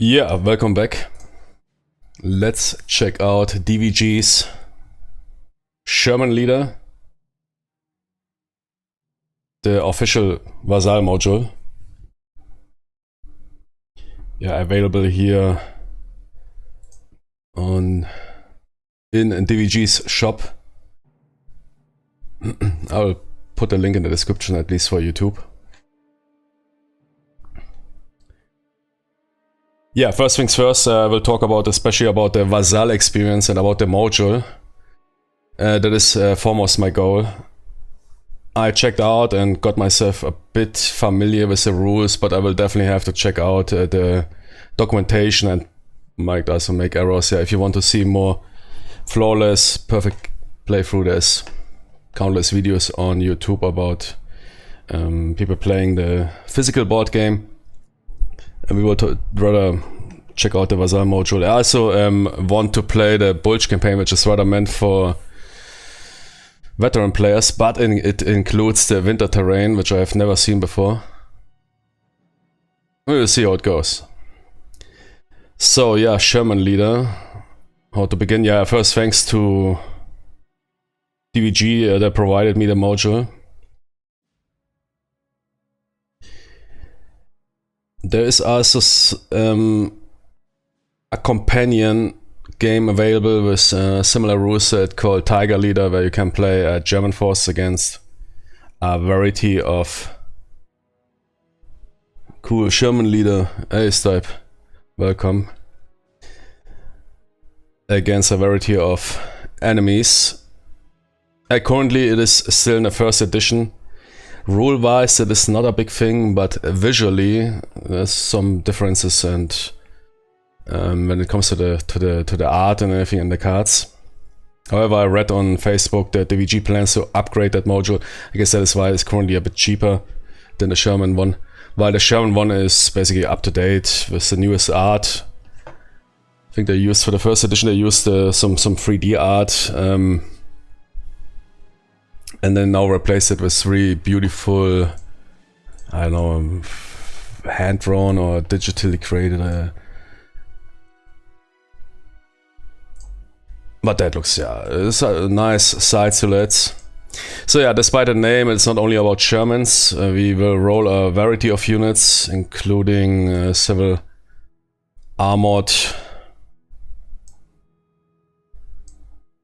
Yeah, welcome back. Let's check out DVG's Sherman leader, the official VASSAL module. Yeah, available here in DVG's shop. I'll put the link in the description, at least for YouTube. Yeah, first things first, we'll talk about especially about the VASSAL experience and about the module. That is foremost my goal. I checked out and got myself a bit familiar with the rules, but I will definitely have to check out the documentation and might also make errors. Yeah, if you want to see more flawless, perfect playthrough, there's countless videos on YouTube about people playing the physical board game. And we would rather check out the VASSAL module. I also want to play the Bulge campaign, which is rather meant for veteran players, but it includes the winter terrain, which I have never seen before. We will see how it goes. So yeah, Sherman leader. How to begin? Yeah, first thanks to DVG that provided me the module. There is also a companion game available with similar rule set called Tiger Leader, where you can play a German force against a variety of cool Sherman leader A-type. Welcome. Against a variety of enemies. Currently it is still in the first edition. Rule-wise, it is not a big thing, but visually there's some differences, and when it comes to the art and everything and the cards. However, I read on Facebook that DVG plans to upgrade that module. I guess that is why it's currently a bit cheaper than the Sherman one. While the Sherman one is basically up to date with the newest art. I think they used for the first edition. They used some 3D art. And then now replace it with really beautiful, I don't know, hand-drawn or digitally created. But that looks, yeah, it's a nice side silhouette. So yeah, despite the name, it's not only about Shermans. We will roll a variety of units, including several armored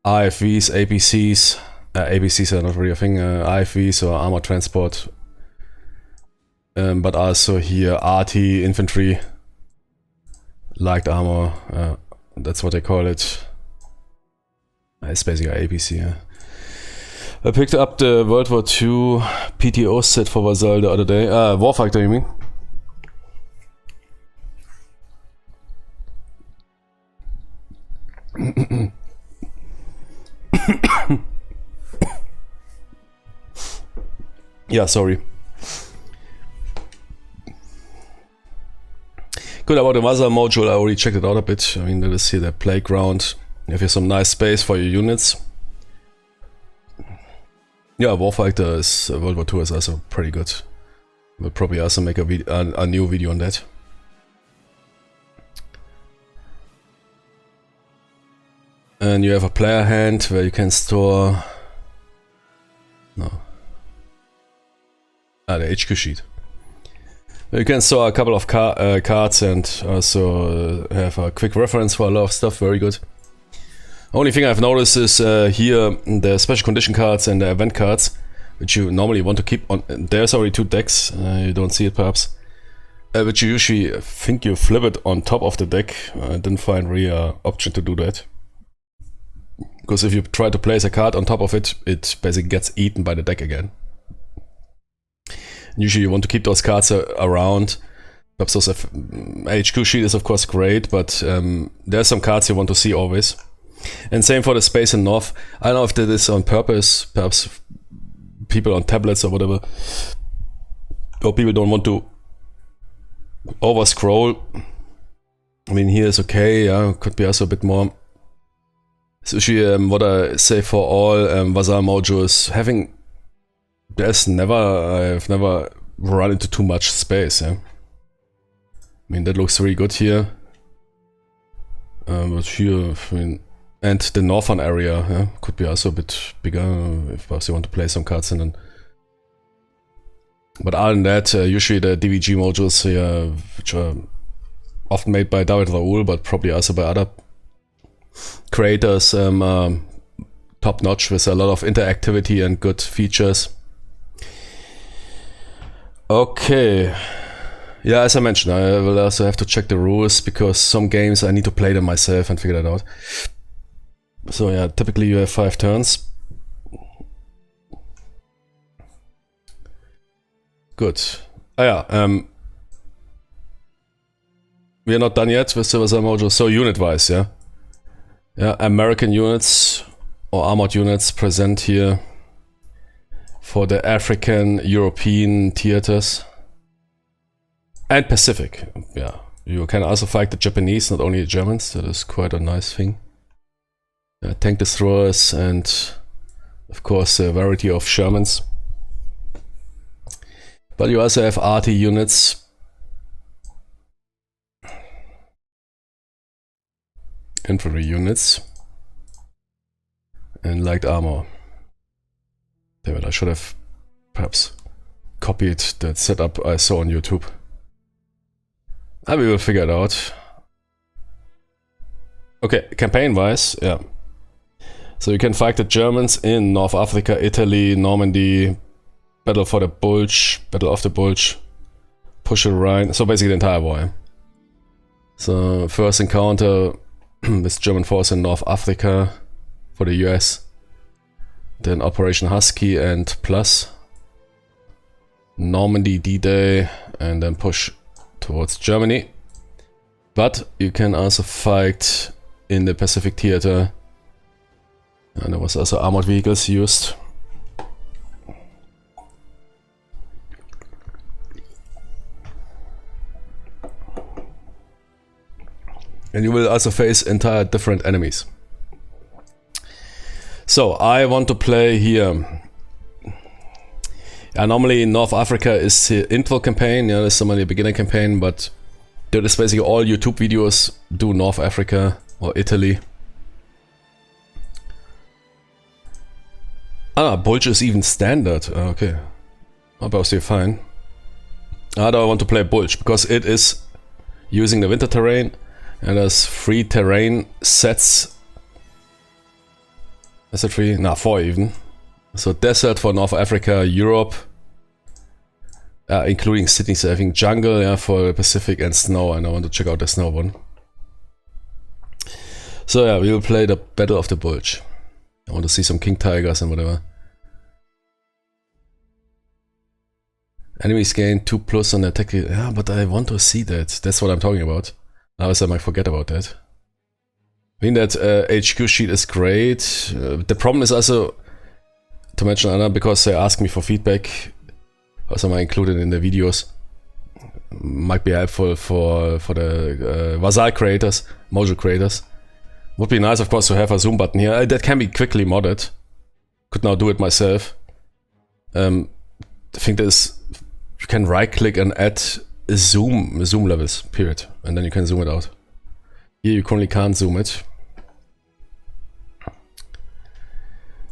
IFVs, APCs. ABCs are not really a thing, IFVs or armor transport, but also here RT, infantry, light armor, that's what they call it. It's basically APC. Yeah. I picked up the World War II PTO set for VASSAL the other day. Warfighter, you mean? Yeah, sorry. Good about the VASSAL module, I already checked it out a bit. I mean, that is here the playground. You have here some nice space for your units. Yeah, Warfighter is World War II is also pretty good. We'll probably also make a new video on that. And you have a player hand where you can store... No. The HQ sheet. You can store a couple of cards and also have a quick reference for a lot of stuff. Very good. Only thing I've noticed is here the special condition cards and the event cards, which you normally want to keep on. There's already two decks. You don't see it perhaps. Which you usually think you flip it on top of the deck. I didn't find really an option to do that. Because if you try to place a card on top of it, it basically gets eaten by the deck again. Usually you want to keep those cards around. Perhaps those HQ sheet is of course great, but there are some cards you want to see always. And same for the space in North. I don't know if that is on purpose, perhaps people on tablets or whatever, or people don't want to over scroll. I mean, here is okay, yeah, could be also a bit more. It's usually what I say for all VASSAL modules, having I've never run into too much space. Yeah? I mean, that looks really good here. But here, I mean, and the northern area, yeah, could be also a bit bigger if you want to play some cards in. But other than that, usually the DVG modules here, which are often made by David Raoul, but probably also by other creators, top notch with a lot of interactivity and good features. Okay. Yeah, as I mentioned, I will also have to check the rules because some games I need to play them myself and figure that out. So yeah, typically you have 5 turns. Good. We are not done yet with the VASSAL module. So unit-wise, yeah. Yeah, American units or armored units present here for the African, European theaters. And Pacific, yeah. You can also fight the Japanese, not only the Germans. That is quite a nice thing. Tank destroyers and, of course, a variety of Shermans. But you also have arty units. Infantry units. And light armor. Damn it, I should have perhaps copied that setup I saw on YouTube. We will figure it out. Okay, campaign-wise, yeah. So you can fight the Germans in North Africa, Italy, Normandy, Battle for the Bulge, Battle of the Bulge, push the Rhine, so basically the entire war. Yeah? So first encounter with German force in North Africa for the US, then Operation Husky and Plus, Normandy D-Day, and then push towards Germany. But you can also fight in the Pacific Theater, and there was also armored vehicles used. And you will also face entire different enemies. So I want to play here. Normally North Africa is the intro campaign, yeah, there's somebody a beginner campaign, but that is basically all YouTube videos do North Africa or Italy. Bulge is even standard. Okay. Obviously fine. How do I want to play Bulge? Because it is using the winter terrain and there's 3 terrain sets. Is it 3? No, 4 even. So desert for North Africa, Europe, including cities, I think jungle, yeah, for the Pacific, and snow, and I want to check out the snow one. So yeah, we will play the Battle of the Bulge. I want to see some king tigers and whatever. Enemies gain 2+ on attack. Yeah, but I want to see that. That's what I'm talking about. Otherwise I might forget about that. I mean that HQ sheet is great. The problem is also, to mention Anna, because they ask me for feedback, also I include it in the videos. Might be helpful for the VASSAL creators, module creators. Would be nice, of course, to have a zoom button here. That can be quickly modded. Could now do it myself. I think there's, you can right click and add a zoom levels, period. And then you can zoom it out. Here you currently can't zoom it.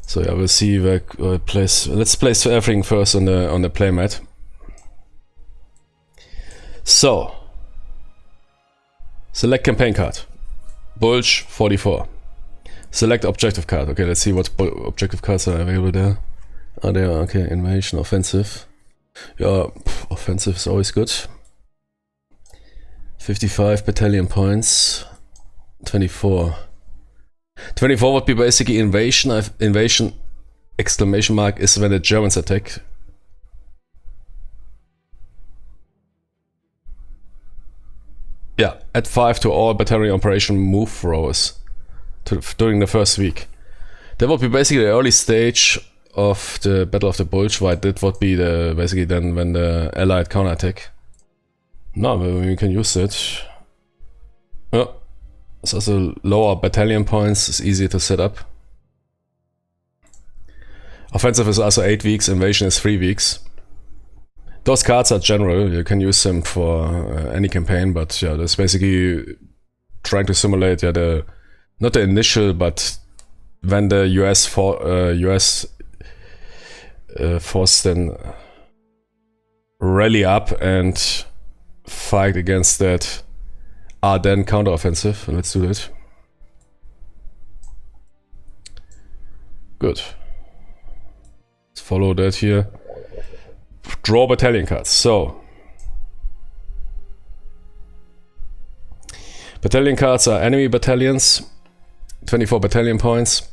So yeah, we'll see where place. Let's place everything first on the playmat. So select campaign card. Bulge 44. Select objective card. Okay, let's see what objective cards are available there. There, okay, invasion, offensive. Yeah, offensive is always good. 55 battalion points. 24. 24 would be basically invasion. Invasion exclamation mark is when the Germans attack. Yeah, add 5 to all battalion operation move throws during the first week. That would be basically the early stage of the Battle of the Bulge, right? That would be the basically then when the Allied counterattack. No, we can use it. Yeah. It's also lower battalion points, it's easier to set up. Offensive is also 8 weeks, invasion is 3 weeks. Those cards are general, you can use them for any campaign, but yeah, that's basically trying to simulate the not the initial, but when the US force then rally up and fight against that Ardennes counteroffensive. Let's do that. Good. Let's follow that here. Draw battalion cards. So battalion cards are enemy battalions, 24 battalion points.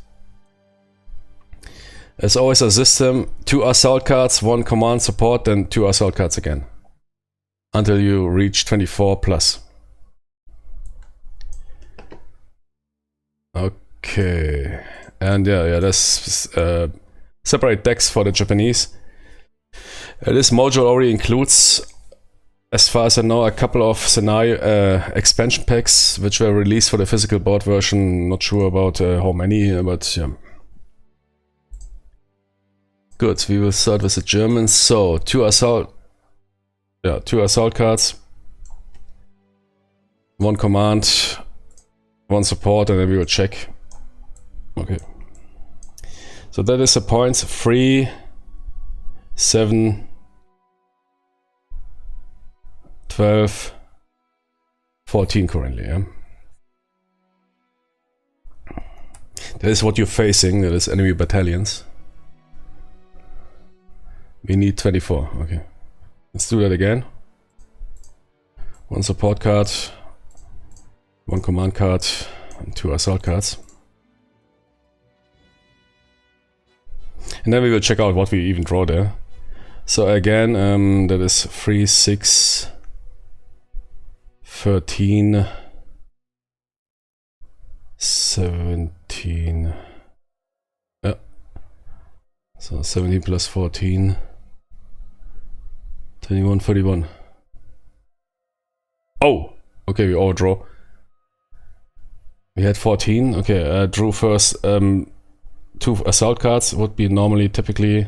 As always a system, 2 assault cards, 1 command support, then 2 assault cards again. Until you reach 24 plus. Okay. And yeah, there's separate decks for the Japanese. This module already includes, as far as I know, a couple of scenario expansion packs which were released for the physical board version. Not sure about how many, but yeah. Good. We will start with the Germans. So 2 assault cards, 1 command, 1 support, and then we will check. Okay. So that is the points: 3, 7, 12, 14 currently, yeah. That is what you're facing, that is enemy battalions. We need 24, okay. Let's do that again. 1 support card, 1 command card, and 2 assault cards. And then we will check out what we even draw there. So again, that is 3, 6, 13, 17. Yeah. So 17 plus 14. 21, 31. Oh! Okay, we all draw. We had 14. Okay, I drew first 2 assault cards. Would be normally typically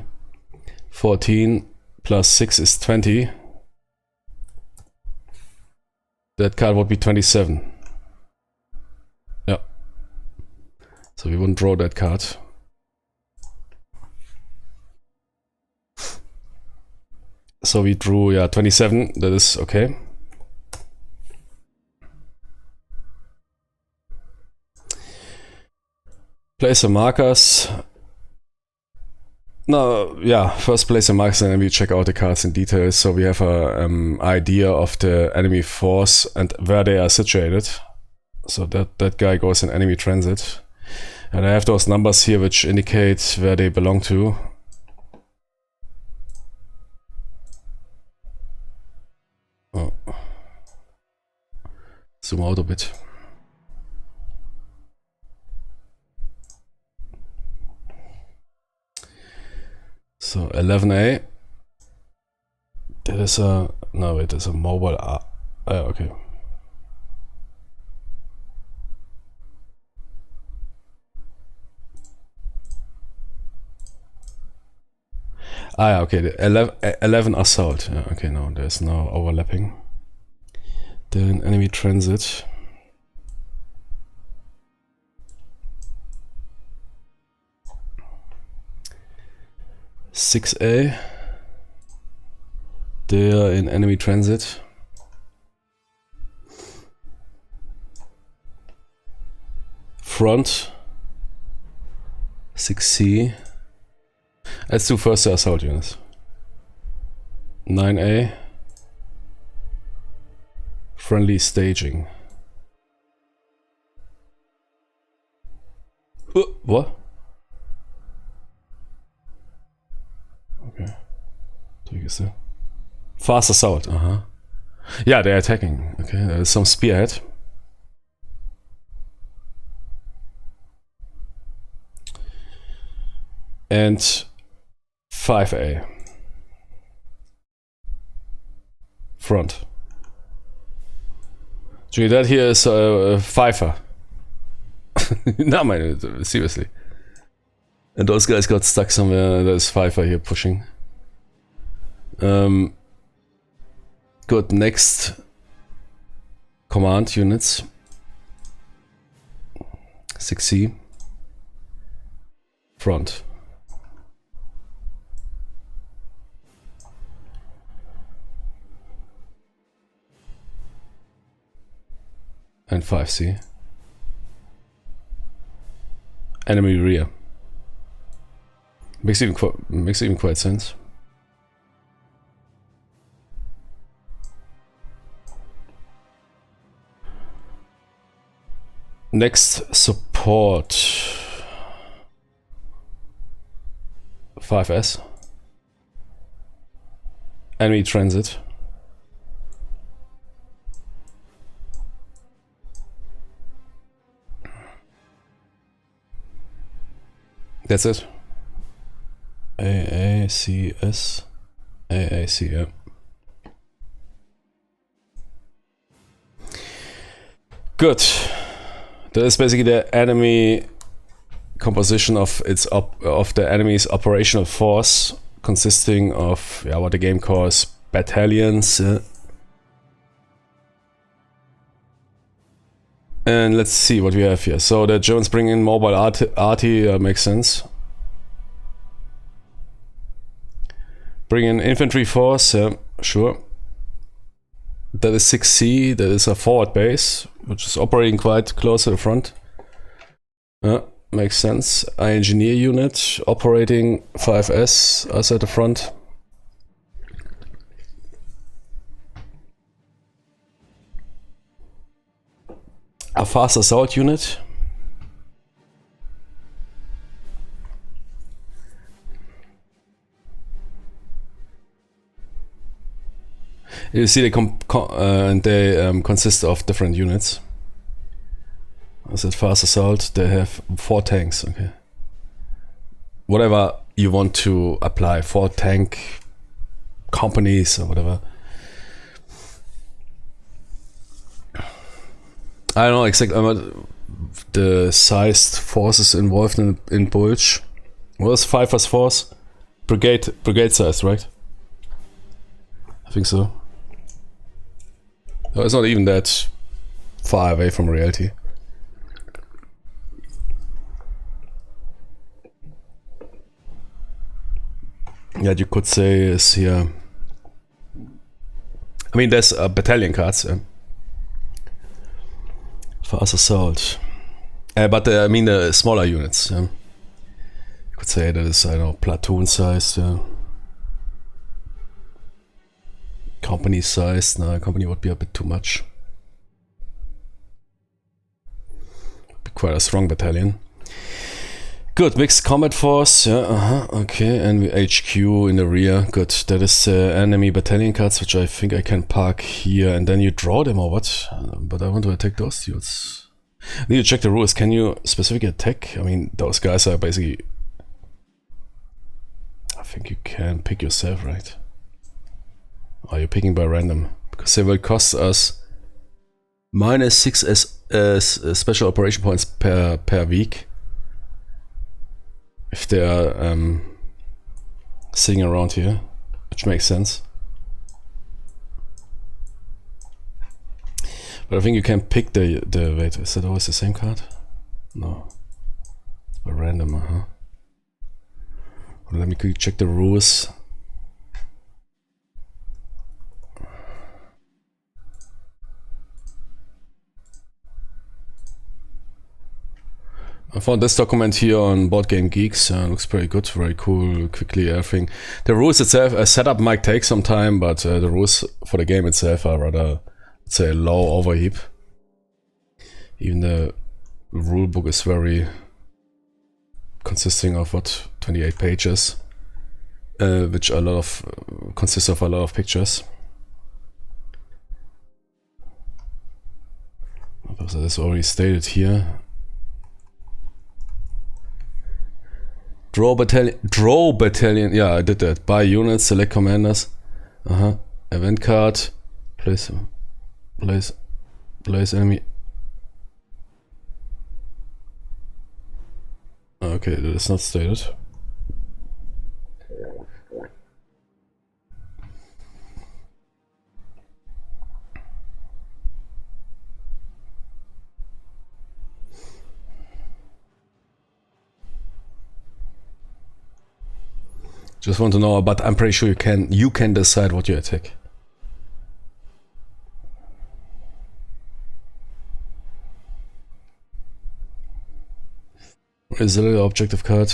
14 plus 6 is 20. That card would be 27. Yeah. So we wouldn't draw that card. So we drew, yeah, 27. That is okay. Place the markers. No, yeah, first place the markers and then we check out the cards in detail. So we have a idea of the enemy force and where they are situated. So that guy goes in enemy transit. And I have those numbers here which indicate where they belong to. Oh. Zoom out a bit. So 11A. That is a, no wait, that's a mobile. Okay. Yeah, okay, the 11 assault. Yeah, okay, no, there's no overlapping. Then enemy transit. (6A). They are in enemy transit. Front. 6C. Let's do first the assault units. 9A. Friendly staging. What? Okay. Take a fast assault. Yeah, they're attacking. Okay, there's some spearhead. And 5A. Front. Gee, that here is a Pfeiffer. No, man, seriously. And those guys got stuck somewhere. There's Pfeiffer here pushing. Good, next command units. 6C. Front. And 5C. Enemy rear. Makes even quite sense. Next support. 5S. Enemy transit. That's it. AACS. AAC, yeah. Good. That is basically the enemy composition of the enemy's operational force, consisting of what the game calls battalions. And let's see what we have here. So the Germans bring in mobile arty, makes sense. Bring in infantry force, sure. That is 6C, that is a forward base, which is operating quite close to the front. Makes sense. Engineer unit operating 5S us at the front. A fast assault unit. You see, they consist of different units. As at fast assault, they have 4 tanks. Okay. Whatever you want to apply, 4 tank companies or whatever. I don't know exactly the sized forces involved in Bulge. What was 5 as force? Brigade size, right? I think so. No, it's not even that far away from reality. Yeah, you could say is here. I mean, there's battalion cards. Fast assault. But I mean the smaller units. You could say that is, I don't know, platoon sized. Company sized. No, company would be a bit too much. Be quite a strong battalion. Good, mixed combat force. Yeah, okay, and HQ in the rear. Good, that is enemy battalion cards, which I think I can park here, and then you draw them or what? But I want to attack those dudes. I need to check the rules. Can you specifically attack? I mean, those guys are basically... I think you can pick yourself, right? Or you're picking by random. Because they will cost us -6 as special operation points per week. If they are sitting around here, which makes sense. But I think you can pick the wait, is that always the same card? No. A random, Well, let me quickly check the rules. I found this document here on Board Game Geeks. Looks pretty good, very cool, quickly everything. The rules itself, setup might take some time, but the rules for the game itself are rather, let's say, low overheap. Even the rule book is very consisting of what, 28 pages, which a lot of consists of a lot of pictures. That is already stated here. Draw battalion, yeah, I did that. Buy units, select commanders. Event card. Place enemy. Okay, that is not stated. Just want to know, but I'm pretty sure you can decide what you attack. Is a little objective card.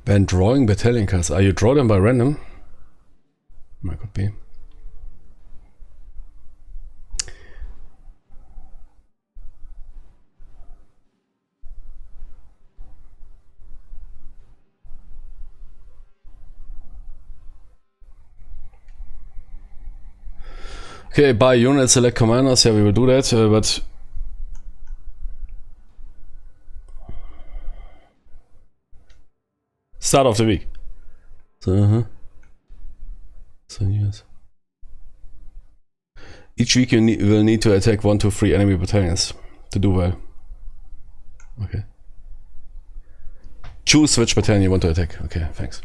When drawing battalion cards, are you draw them by random? Might could be. Okay, buy units, select commanders. Yeah, we will do that, but start of the week. So, so yes. Each week you will need to attack 1 to 3 enemy battalions to do well. Okay. Choose which battalion you want to attack. Okay, thanks.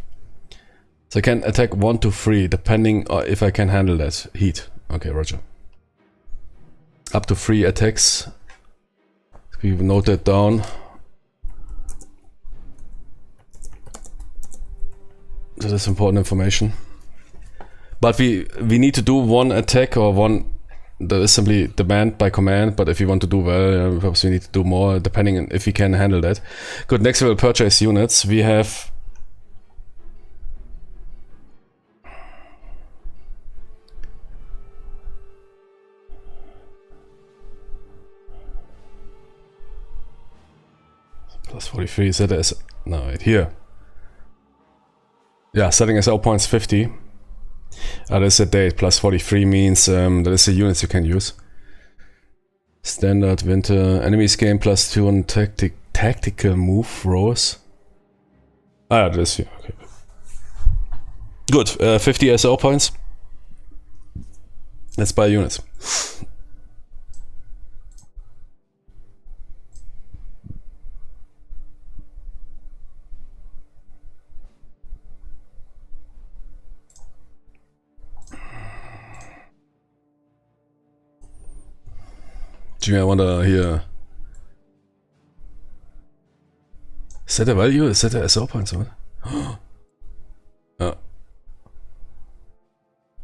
So I can attack 1 to 3 depending on if I can handle that heat. Okay, roger. Up to 3 attacks. We note that down. That is important information. But we need to do 1 attack or 1 that is simply demand by command, but if we want to do well, perhaps we need to do more depending on if we can handle that. Good, next we will purchase units. We have plus 43, set as no wait here. Yeah, setting SL points 50. That is a date. Plus 43 means that is the units you can use. Standard winter enemies gain plus 2 on tactical move rows. Ah, that is here. Okay. Good. 50 SL points. Let's buy units. Jimmy, I wonder here. Set a value? Set a SL points, what?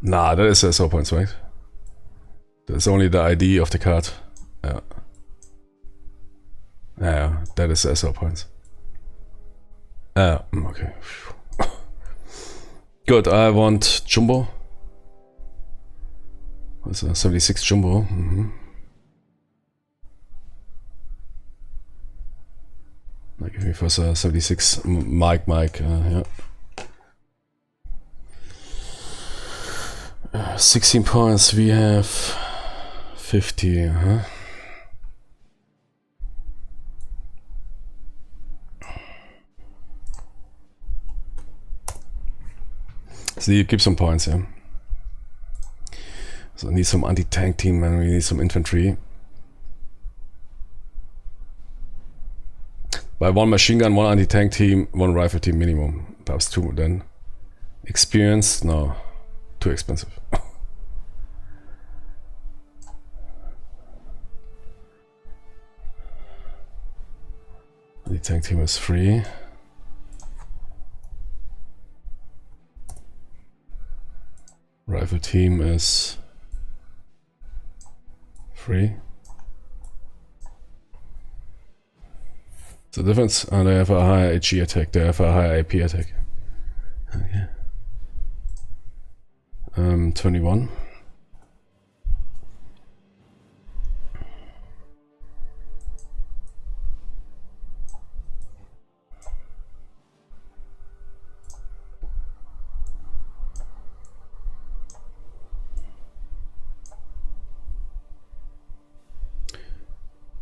Nah, that is SL points, right? That's only the ID of the card. Yeah. Yeah, that is SL points. Okay. Good, I want Jumbo. What's that? 76 Jumbo. Like if we first 76 Mike, yeah. 16 points, we have 50, huh? So you keep some points, yeah. So I need some anti-tank team and we need some infantry. By 1 machine gun, 1 anti-tank team, 1 rifle team minimum. Perhaps 2 then. Experience? No. Too expensive. Anti-tank team is free. Rifle team is free. The difference? Oh, they have a higher HE attack, they have a higher AP attack. Okay. 21.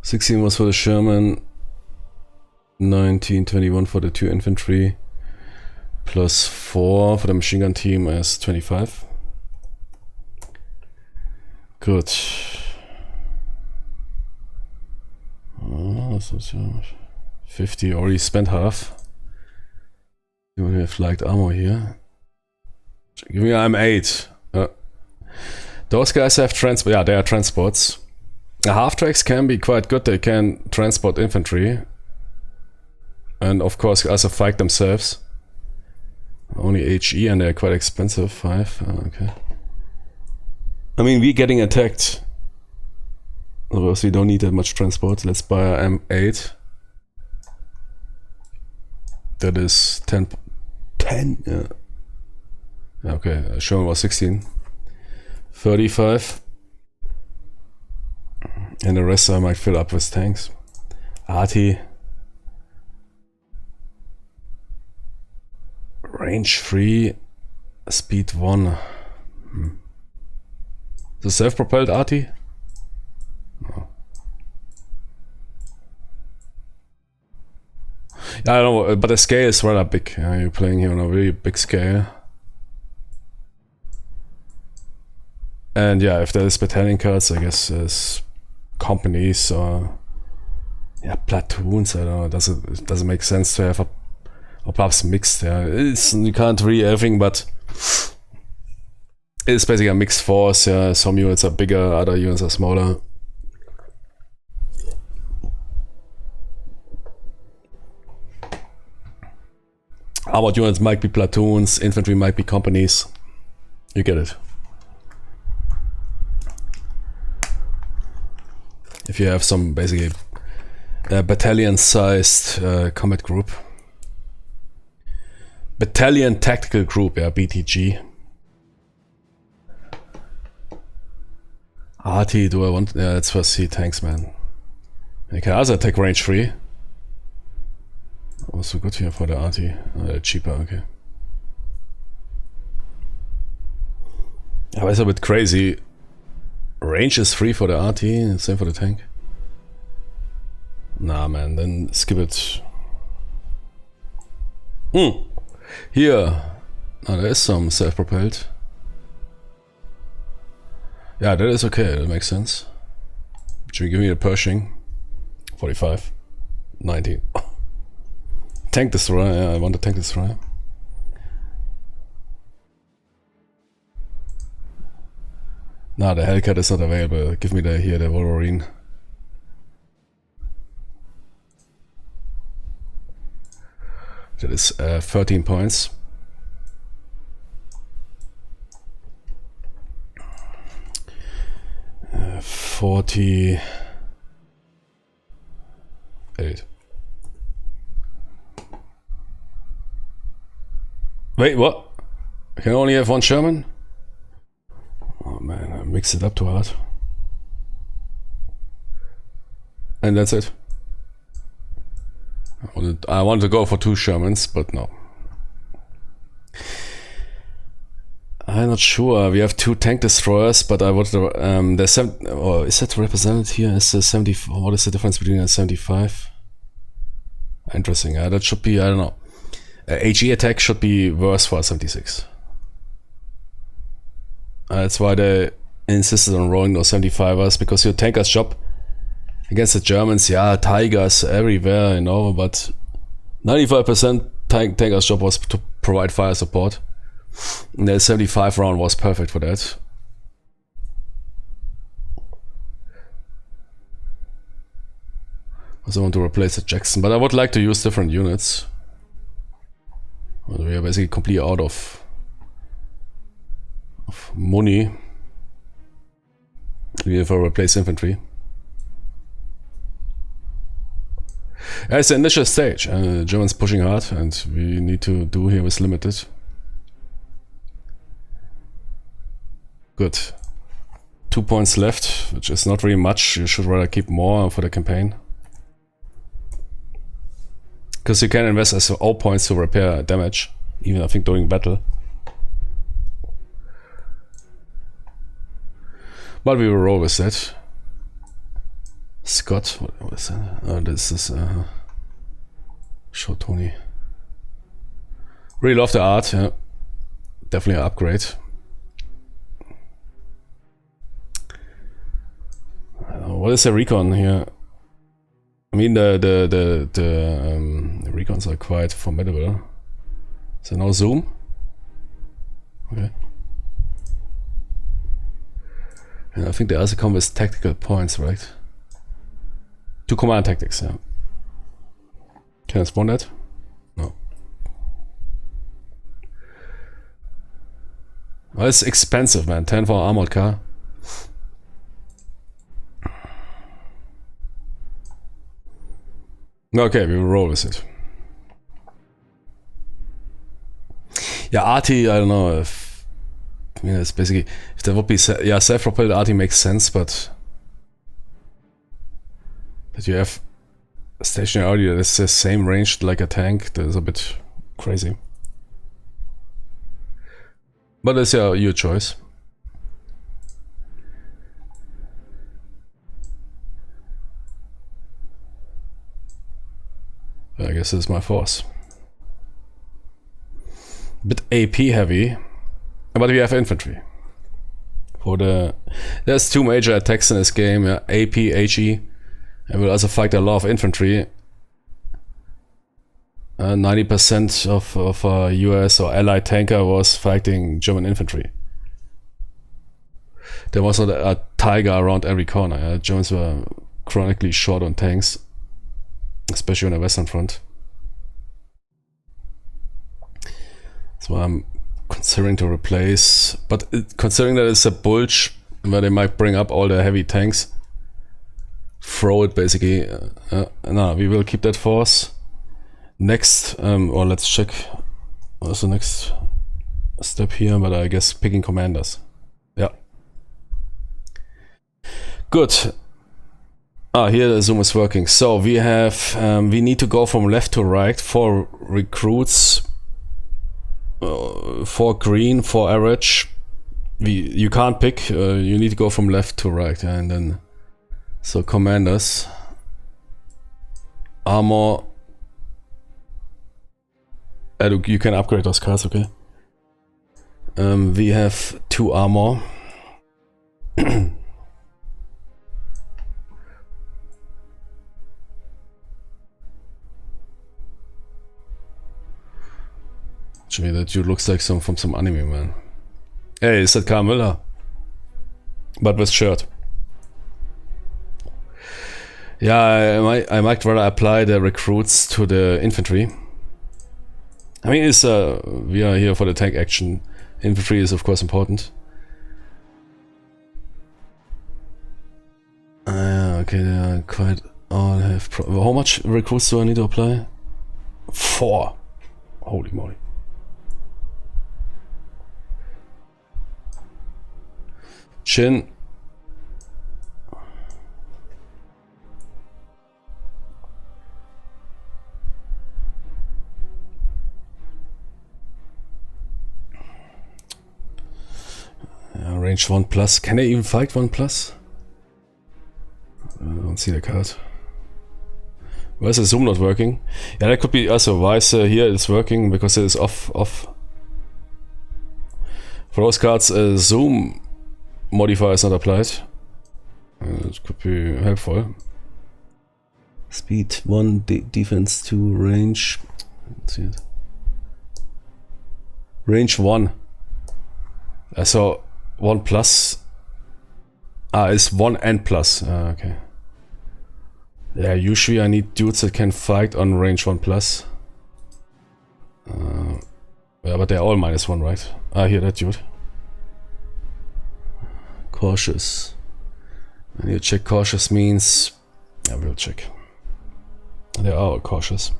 $16 was for the Sherman. 1921 for the 2 infantry, plus 4 for the machine gun team as 25. Good. 50, already spent half. You have light armor here. Give me M8. Those guys have transport. Yeah, they are transports. The half-tracks can be quite good. They can transport infantry. And of course also fight themselves. Only HE and they're quite expensive. 5. Okay. I mean, we're getting attacked. Otherwise we don't need that much transport. Let's buy a M8. That is 10. 10? Yeah. Okay, Sherman was 16. 35. And the rest I might fill up with tanks. Arty. Range 3. Speed 1. The self-propelled Arty? No. Yeah, I don't know, but the scale is rather big. You're playing here on a really big scale. And yeah, if there's battalion cards, I guess there's companies or yeah, platoons. I don't know. It doesn't make sense to have or perhaps mixed. Yeah, you can't read everything, but it's basically a mixed force. Yeah, some units are bigger, other units are smaller. Armored units might be platoons, infantry might be companies. You get it. If you have some basically battalion-sized combat group. Battalion Tactical Group, yeah, BTG. RT, do I want... Yeah, let's first see tanks, man. You can also attack range 3. Also good here for the RT. Cheaper, okay. Yeah, it's a bit crazy. Range is 3 for the RT, same for the tank. Nah, man, then skip it. Here. There is some self-propelled. Yeah, that is okay, that makes sense. Should we give me a Pershing? 45. 19. Tank destroyer, yeah, I want a tank destroyer. Nah, the Hellcat is not available. Give me the Wolverine. That is 13 points. Uh, 48. Wait, what? I can only have one Sherman? Oh man, I mixed it up too hard. And that's it. I wanted to go for 2 Shermans, but no. I'm not sure. We have 2 tank destroyers, but I would. There's 7. Or is that represented here? Is the 70? What is the difference between a 75? Interesting. That should be. I don't know. HE attack should be worse for a 76. That's why they insisted on rolling those 75ers, because your tanker's job against the Germans, yeah, Tigers everywhere, you know, but 95% tanker's job was to provide fire support. And the 75 round was perfect for that. Also want to replace the Jackson, but I would like to use different units. We are basically completely out of money. We have to replace infantry. It's the initial stage. Germans pushing hard, and we need to do here with limited. Good. 2 points left, which is not really much. You should rather keep more for the campaign. Because you can invest as 0 points to repair damage, even I think during battle. But we will roll with that. Scott, what is that? Oh, this is Show Tony. Really love the art, yeah. Definitely an upgrade. What is the recon here? I mean, the recons are quite formidable. So no zoom. Okay. And I think they also come with tactical points, right? 2 command tactics, yeah. Can I spawn that? No. Well, it's expensive, man. 10 for an armored car. Okay, we will roll with it. Yeah, RT, I don't know if... I mean, it's basically... If there would be... Yeah, self-propelled RT makes sense, but... That you have stationary audio that's the same range like a tank, that is a bit crazy. But it's your choice. I guess this is my force. Bit AP heavy, but we have infantry. For the there's 2 major attacks in this game, yeah, AP, HE. And we'll also fight a lot of infantry. 90% of US or Allied tanker was fighting German infantry. There was a tiger around every corner. Germans were chronically short on tanks, especially on the Western Front. So I'm considering to replace, but considering that it's a Bulge where they might bring up all the heavy tanks, throw it basically. No, we will keep that force. Next, or let's check what's the next step here, but I guess picking commanders. Yeah. Good. Here the zoom is working. So we have, we need to go from left to right. 4 recruits, 4 green, 4 average. You can't pick, you need to go from left to right. And then, so commanders. Armor. You can upgrade those cars, okay? We have 2 armor. Actually, that dude looks like from some anime, man. Hey, is that Karl Müller? But with shirt. Yeah, I might rather apply the recruits to the infantry. I mean, it's we are here for the tank action. Infantry is of course important. Okay, they are quite all have. How much recruits do I need to apply? 4. Holy moly. Chin. Range 1 plus. Can I even fight 1 plus? I don't see the card. Why is the zoom not working? Yeah, that could be also why is here it's working because it is off. For those cards, zoom modifier is not applied. It could be helpful. Speed 1, defense 2, range. Let's see it. Range 1. So 1 plus. Is 1 and plus. Okay. Yeah, usually I need dudes that can fight on range 1 plus. Yeah, but they're all -1, right? Here, that dude. Cautious. And you check cautious means... Yeah, we'll check. They are all cautious.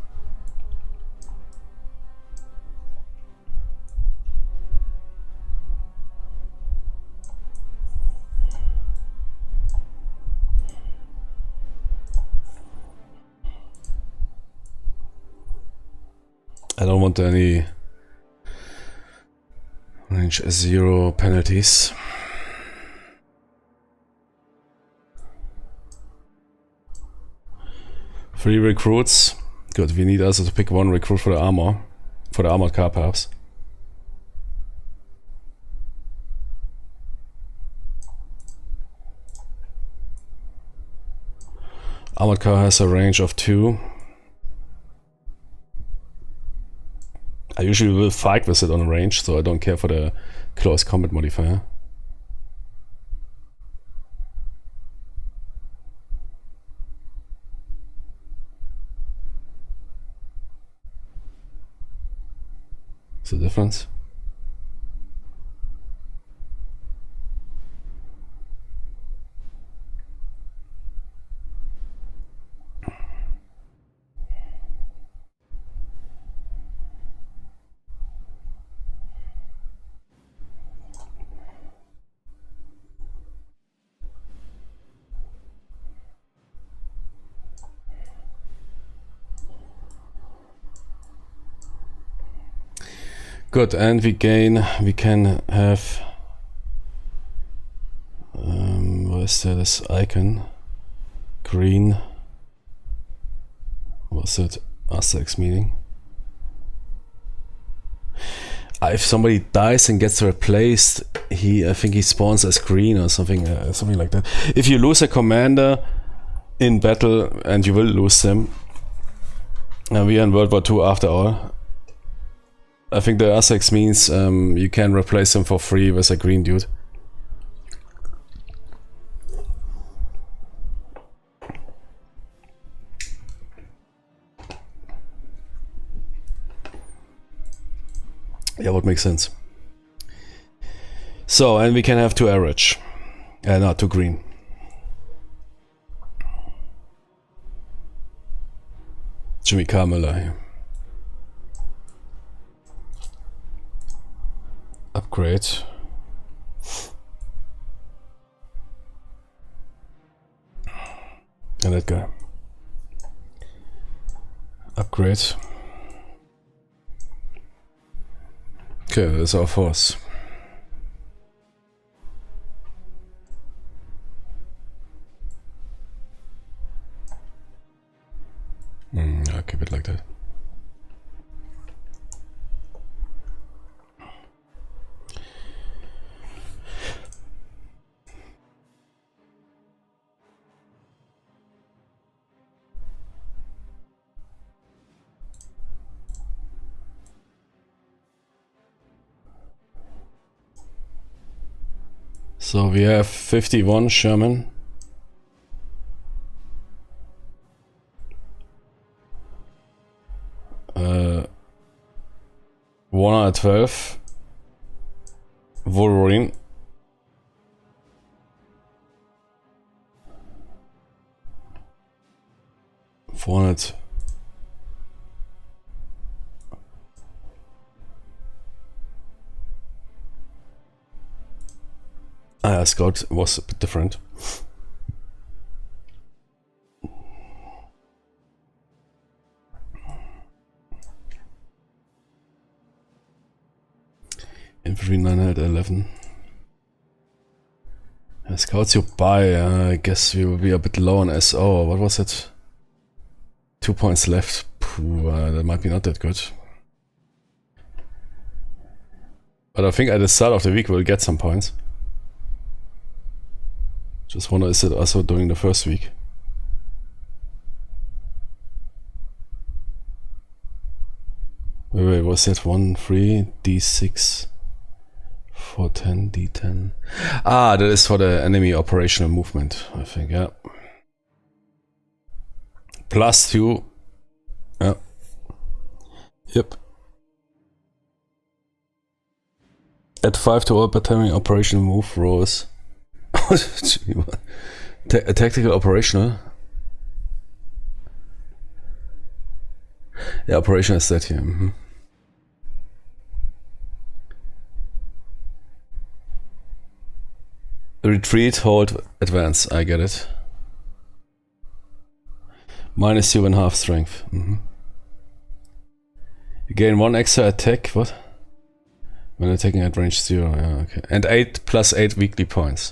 I don't want any range 0 penalties. Three recruits. Good, we need also to pick 1 recruit for the armor. For the armored car perhaps. Armored car has a range of 2. I usually will fight with it on range, so I don't care for the close combat modifier. What's the difference? Good, and we can have what is that, this icon? Green. What's it? Asterix meaning. If somebody dies and gets replaced, I think he spawns as green or something, something like that. If you lose a commander in battle, and you will lose them, and we are in World War II after all, I think the Asterix means you can replace them for free with a green dude. Yeah, would make sense. So, and we can have 2 average. No, 2 green. Jimmy Carmiller here. Upgrade. And that guy. Upgrade. Okay, that's our force. I'll keep it like that. So we have 51 Sherman. Uh, 112 Wolverine. Scout was a bit different. Infantry 911. Scouts you buy, I guess we will be a bit low on SO. What was it? 2 points left. That might be not that good. But I think at the start of the week we'll get some points. Just wonder, is it also during the first week? Wait, was that 1, 3, D6, 4, 10, D10? Ah, that is for the enemy operational movement, I think, yeah. +2. Yeah. Yep. Add 5 to all battalion operational move rolls. Tactical operational. Yeah, operational is that here. Retreat, hold, advance. I get it. -2.5 strength. You gain 1 extra attack. What? When attacking at range 0. Yeah, okay. And 8 +8 weekly points.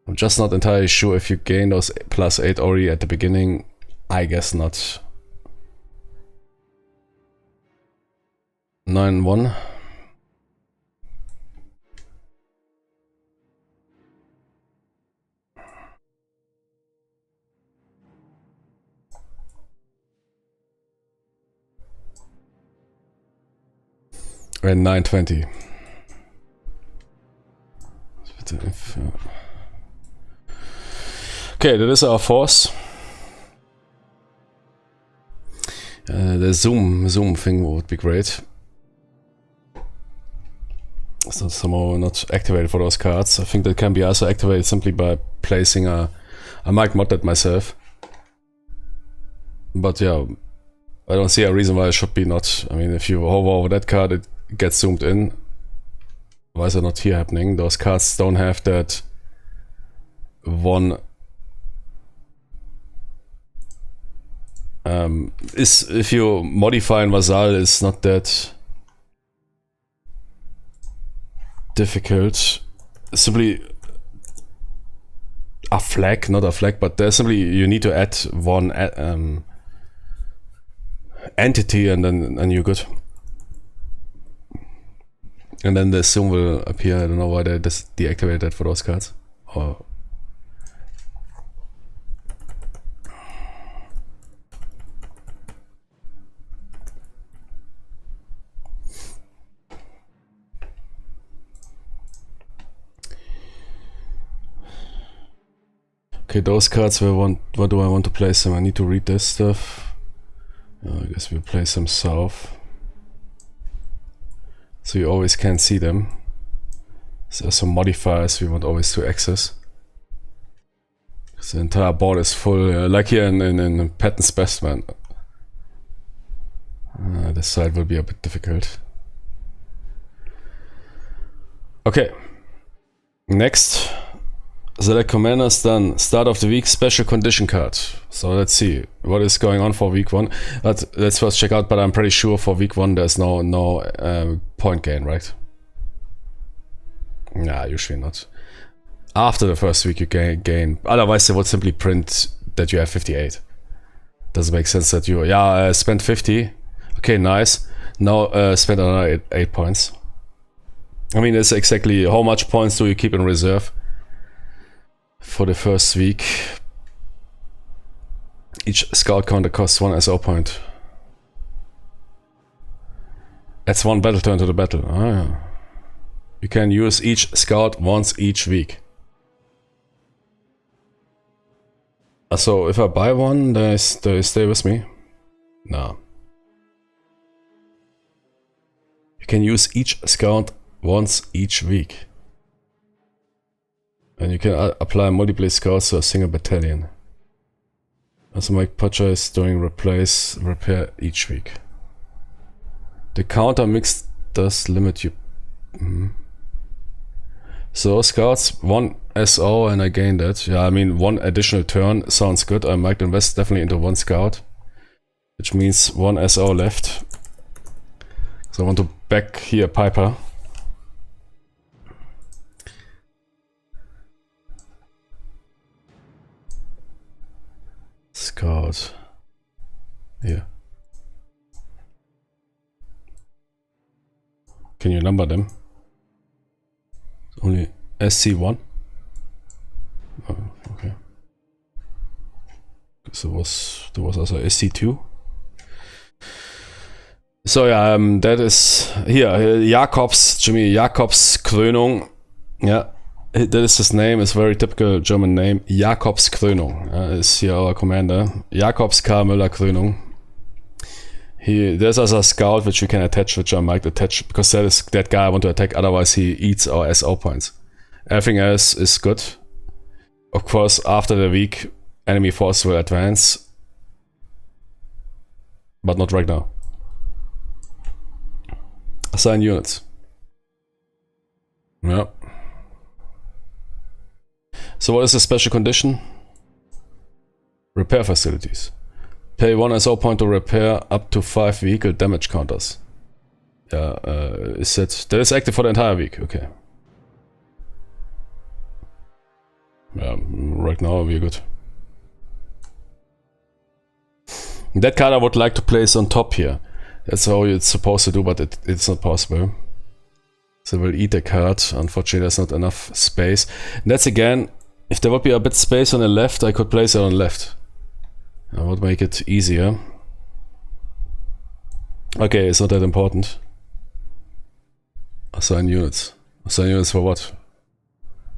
I'm just not entirely sure if you gain those +8 already at the beginning. I guess not. 9-1. And 920. Okay, that is our force. The zoom thing would be great. It's not somehow not activated for those cards. I think that can be also activated simply by placing a... I might mod that myself. But yeah, I don't see a reason why it should be not. I mean, if you hover over that card, it gets zoomed in. Why is it not here happening? Those cards don't have that one... if you modify in VASSAL, it's not that difficult. Simply a flag, not a flag, but there's simply you need to add one entity and then you're good. And then the zoom will appear. I don't know why they just deactivated that for those cards. Or okay, those cards where do I want to place them? I need to read this stuff. I guess we'll place them south. So you always can see them. So there's some modifiers we want always to access. The entire board is full, like here in Patton's Bestman. This side will be a bit difficult. Okay. Next. Select commanders, done. Start of the week, special condition card. So let's see what is going on for week 1. But let's first check out, but I'm pretty sure for week 1 there's no point gain, right? Nah, usually not. After the first week you gain. Otherwise they would simply print that you have 58. Doesn't make sense that you, spent 50. Okay, nice. Now spend another 8 points. I mean, it's exactly how much points do you keep in reserve for the first week. Each scout counter costs 1 SO point. Adds 1 battle turn to the battle. Yeah. You can use each scout once each week. So if I buy one, they stay with me? No. You can use each scout once each week. And you can apply multiple scouts to a single battalion. Also my Potter is doing repair each week. The counter mix does limit you. So scouts, 1 SO and I gained that. Yeah, I mean 1 additional turn sounds good. I might invest definitely into 1 scout. Which means 1 SO left. So I want to back here Piper. Scout. Here. Can you number them? Only SC1. Oh, okay. So there was also SC2. So yeah, that is here. Jimmy Jakobs Krönung. Yeah, that is his name. It's a very typical German name. Jakobs Krönung is here our commander. Jakobs K. Müller Krönung. There's also a scout which we can attach, which I might attach because that is that guy I want to attack. Otherwise, he eats our SO points. Everything else is good. Of course, after the week, enemy force will advance, but not right now. Assign units. Yeah. So what is the special condition? Repair facilities. Pay 1 SO point to repair up to 5 vehicle damage counters. Yeah, that is active for the entire week. Okay. Yeah, right now we're good. That card I would like to place on top here. That's how it's supposed to do, but it's not possible. So we'll eat the card. Unfortunately, there's not enough space. And that's again, if there would be a bit space on the left, I could place it on the left. I would make it easier. Okay, it's not that important. Assign units. Assign units for what?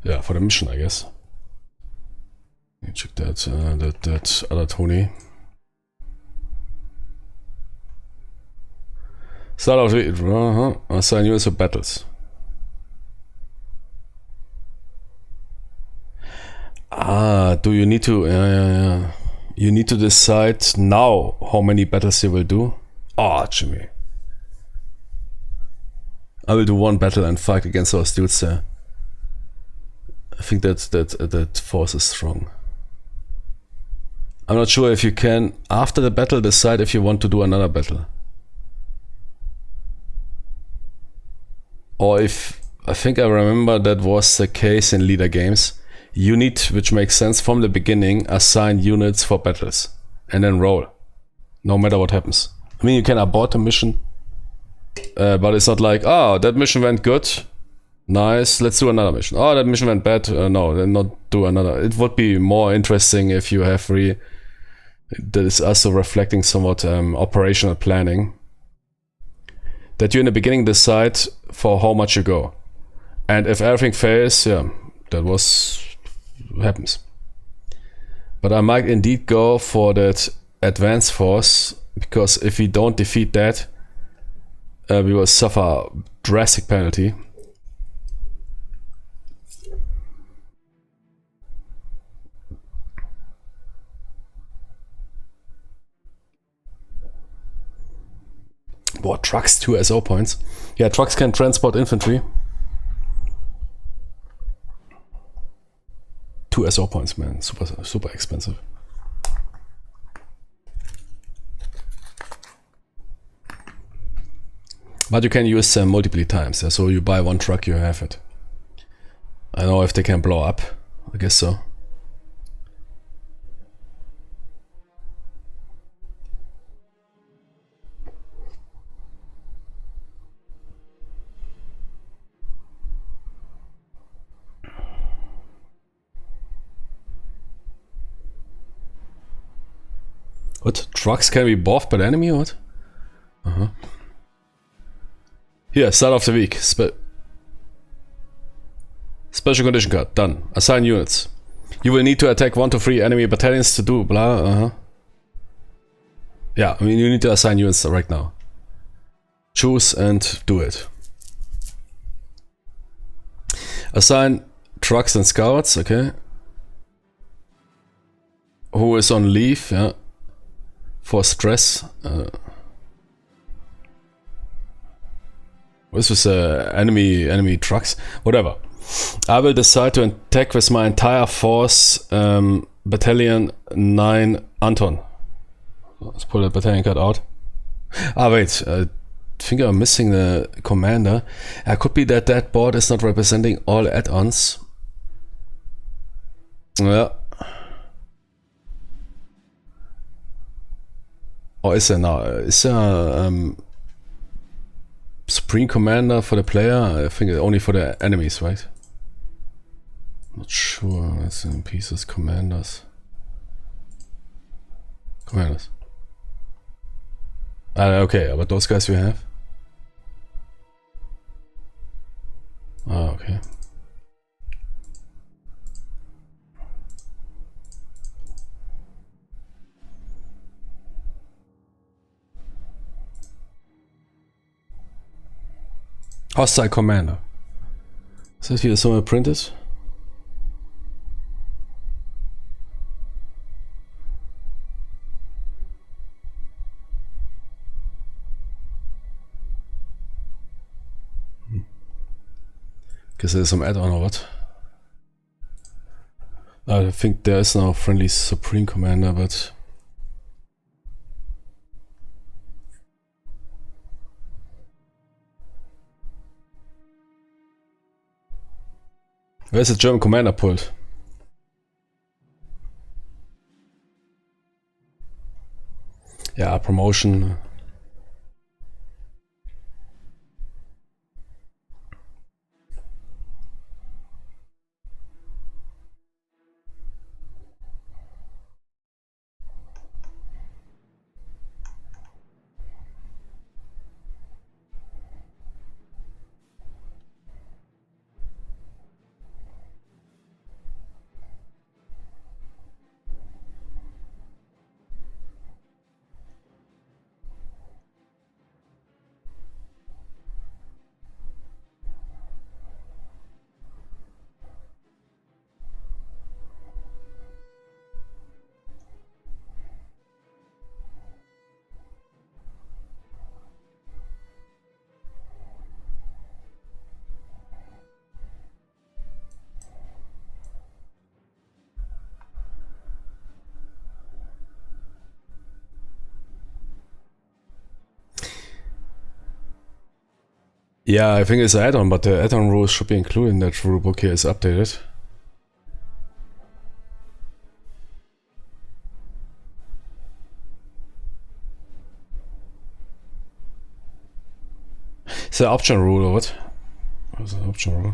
Yeah, for the mission, I guess. Let me check that, that other Tony. Start of the... Assign units for battles. Ah, do you need to... Yeah. You need to decide now how many battles you will do. Oh, Jimmy. I will do one battle and fight against those dudes there. I think that force is strong. I'm not sure if you can, after the battle, decide if you want to do another battle. Or if... I think I remember that was the case in leader games. You need, which makes sense from the beginning, assign units for battles. And then roll. No matter what happens. I mean, you can abort the mission. But it's not like, oh, that mission went good. Nice, let's do another mission. Oh, that mission went bad. No, then not do another. It would be more interesting if you have that is also reflecting somewhat operational planning. That you in the beginning decide for how much you go. And if everything fails, yeah, that happens. But I might indeed go for that advanced force, because if we don't defeat that, we will suffer a drastic penalty. Boah, trucks, 2 SO points. Yeah, trucks can transport infantry. 2 SO points, man. Super expensive. But you can use them multiple times. So you buy one truck, you have it. I know if they can blow up. I guess so. What? Trucks can be buffed by the enemy or what? Here, start of the week. Special condition card. Done. Assign units. You will need to attack 1 to 3 enemy battalions to do blah. Yeah, I mean, you need to assign units right now. Choose and do it. Assign trucks and scouts, okay. Who is on leave, yeah. For stress. This is enemy trucks. Whatever. I will decide to attack with my entire force, Battalion 9 Anton. Let's pull the battalion card out. Ah, wait. I think I'm missing the commander. It could be that board is not representing all add-ons. Yeah. Or is there now? Is there Supreme Commander for the player? I think only for the enemies, right? Not sure. It's in pieces. Commanders. Okay, but those guys we have? Ah, okay. Hostile commander. Is that here somewhere printed? Guess there's some add-on or what? I think there is no friendly Supreme Commander, but... Where's the German commander pulled? Yeah, promotion. Yeah, I think it's an add-on, but the add-on rules should be included in that rulebook here. Is updated. Is it an option rule or what? What's an option rule?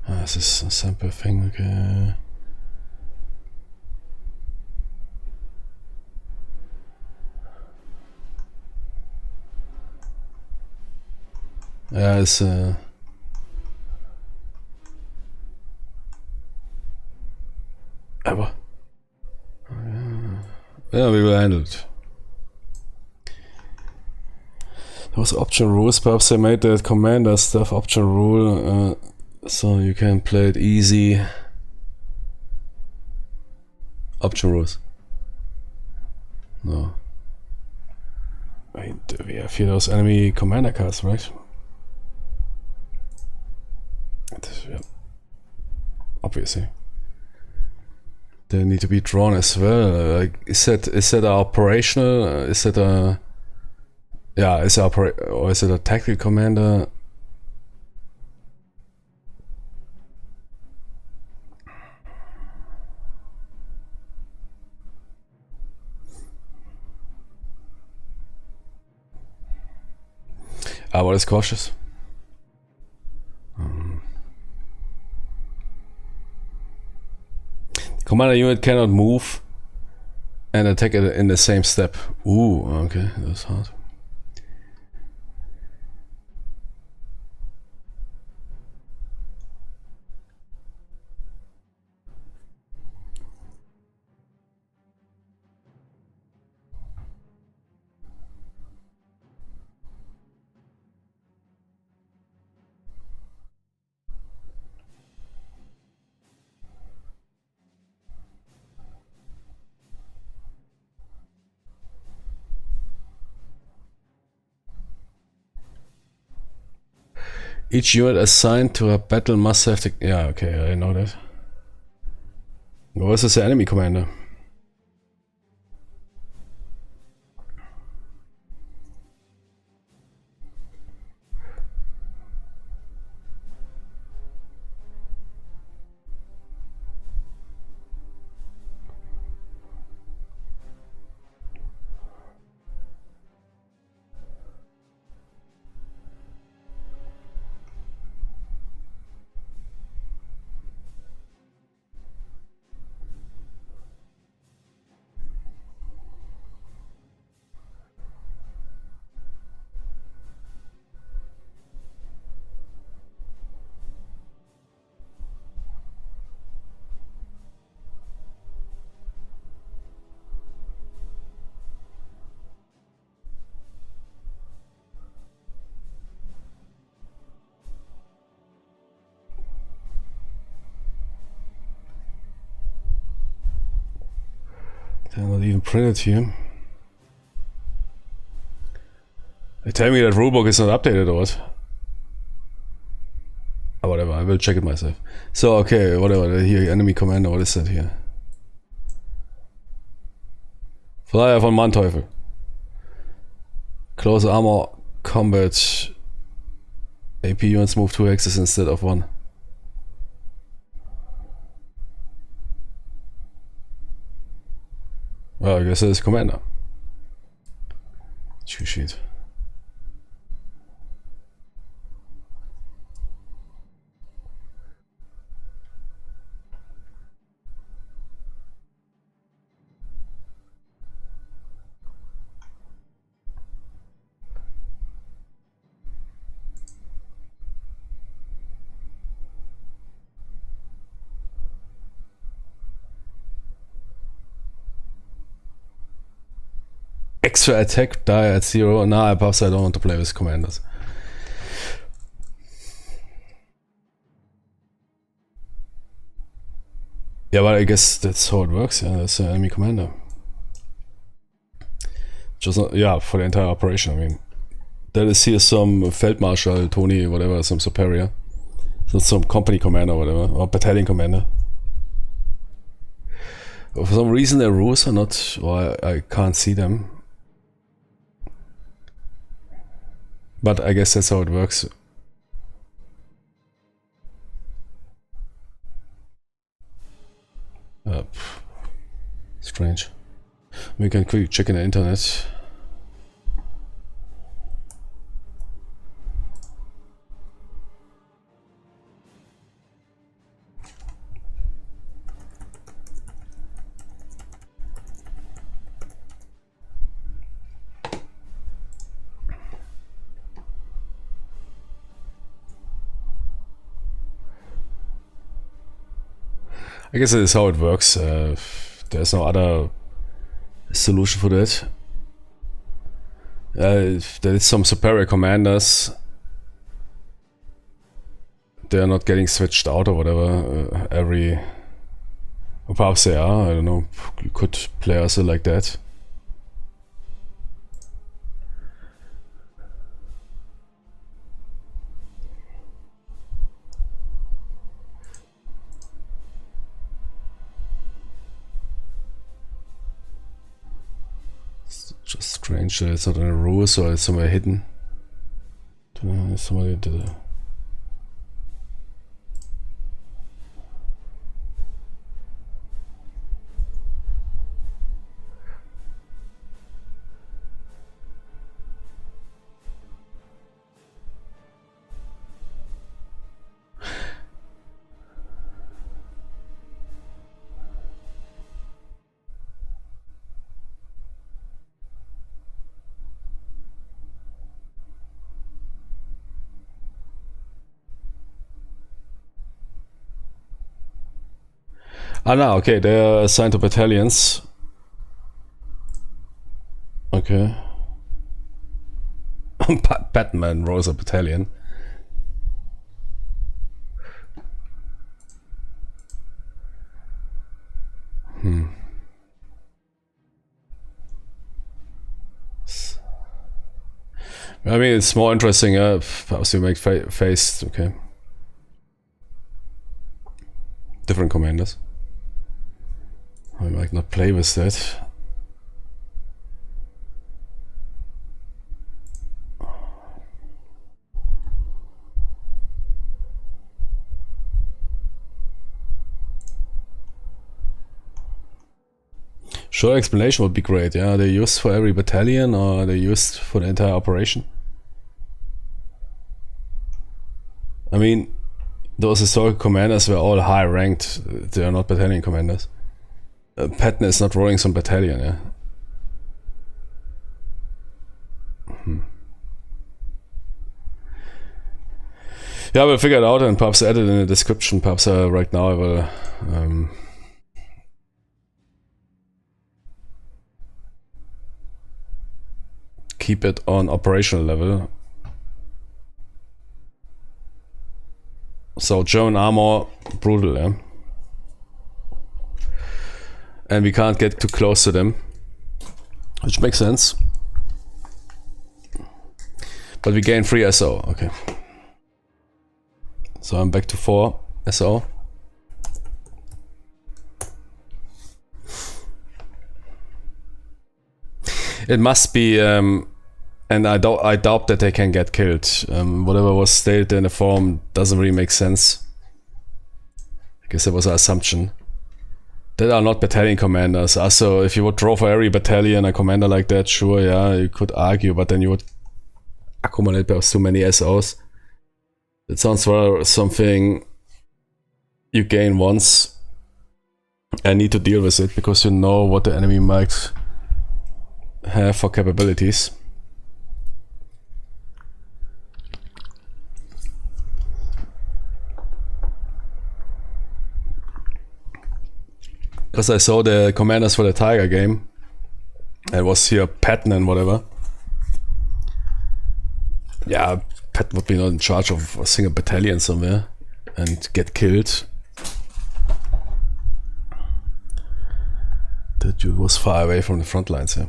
Ah, this is a sample thing, okay. Yeah, it's aber. Yeah, we will handle it. Those option rules, perhaps they made that commander stuff option rule, so you can play it easy. Option rules. No. Wait, we have here those enemy commander cards, right? Yeah. Obviously. They need to be drawn as well. Like, is that operational? Is that a is it or is it a tactical commander? What is cautious? Commander unit cannot move and attack it in the same step. Ooh, okay, that's hard. Each unit assigned to a battle must have the... Yeah, okay, I know that. What is the enemy commander? They're not even printed here. They tell me that rulebook is not updated or what? Oh, whatever, I will check it myself. So, okay, whatever, here, enemy commander, what is that here? Flyer von Manteuffel. Close armor combat. AP units move 2 hexes instead of 1. Well, I guess that is commander. Cheat sheet. Extra attack die at 0. Nah, perhaps I don't want to play with commanders. Yeah, but I guess that's how it works. Yeah, that's an enemy commander. Just not, yeah, for the entire operation. I mean, that is here some Feldmarschall, Tony, whatever, some superior. So some company commander or whatever, or battalion commander. For some reason the rules are not, or I can't see them. But I guess that's how it works. Strange. We can quickly check in the internet. I guess that is how it works. There's no other solution for that. There is some superior commanders. They're not getting switched out or whatever every... Or perhaps they are, I don't know. You could play also like that. Just strange that it's not in the rules or it's somewhere hidden. Somebody did it. Ah, no, okay, they're assigned to battalions. Okay. Batman rolls a battalion. I mean, it's more interesting, perhaps you make faced, okay. Different commanders. I might not play with that. Short explanation would be great, yeah. Are they used for every battalion or are they used for the entire operation? I mean, those historical commanders were all high ranked. They are not battalion commanders. Patton is not rolling some battalion, yeah. Yeah, we'll figure it out and perhaps add it in the description. Perhaps right now I will keep it on operational level. So German armor, brutal, yeah. And we can't get too close to them, which makes sense. But we gain 3 SO, okay. So I'm back to 4 SO. It must be, and I doubt that they can get killed. Whatever was stated in the forum doesn't really make sense. I guess that was an assumption. That are not battalion commanders. Also, if you would draw for every battalion a commander like that, sure, yeah, you could argue, but then you would accumulate perhaps too many SOs. It sounds rather something you gain once and need to deal with it because you know what the enemy might have for capabilities. Because I saw the commanders for the Tiger game. It was here Patton and whatever. Yeah, Pat would be not in charge of a single battalion somewhere and get killed. That dude was far away from the front lines here.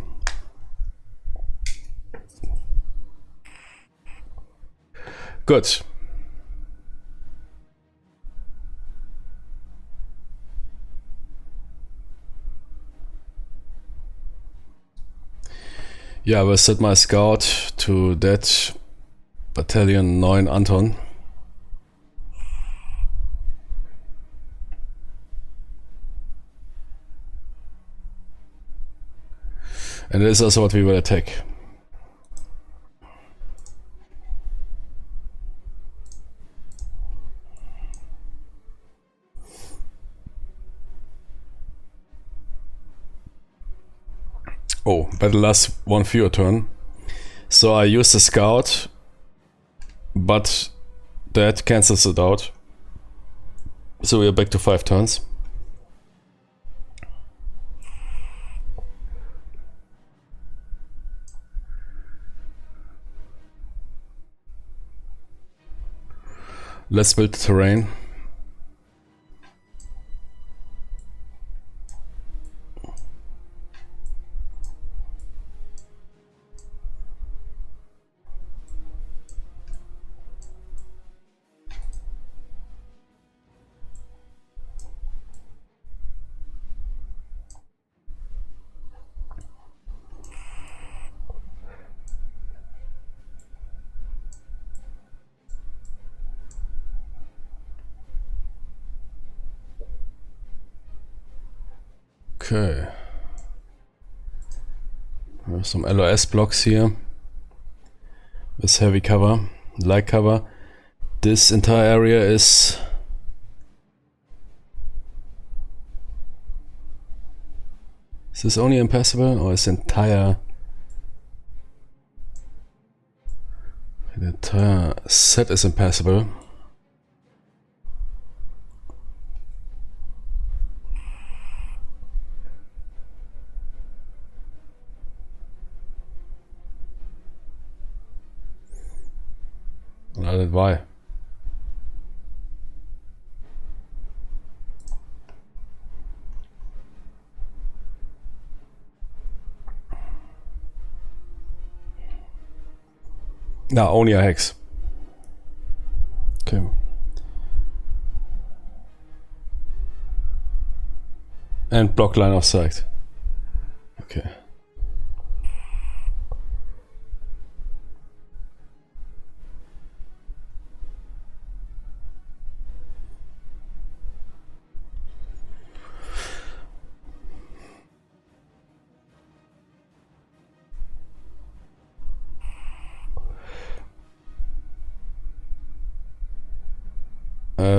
Good. Yeah, I will set my scout to that Battalion 9 Anton. And this is also what we will attack. Oh, battle lasts 1 fewer turn. So I use the scout, but that cancels it out. So we are back to 5 turns. Let's build the terrain. Okay. We have some LOS blocks here with heavy cover, light cover. This entire area is this only impassable, or is the entire set is impassable? Why? No, only a hex. Okay. And block line of sight. Okay.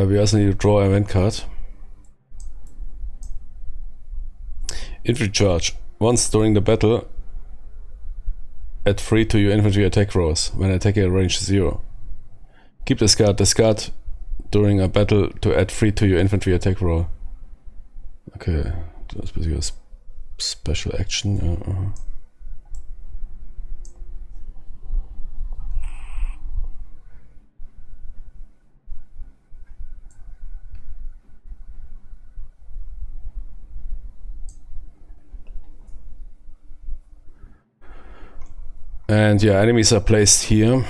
We also need to draw an event card. Infantry charge. Once during the battle, add 3 to your infantry attack rolls when attacking at range 0. Keep discard. Discard during a battle to add 3 to your infantry attack roll. Okay, that's basically a special action. And yeah, enemies are placed here.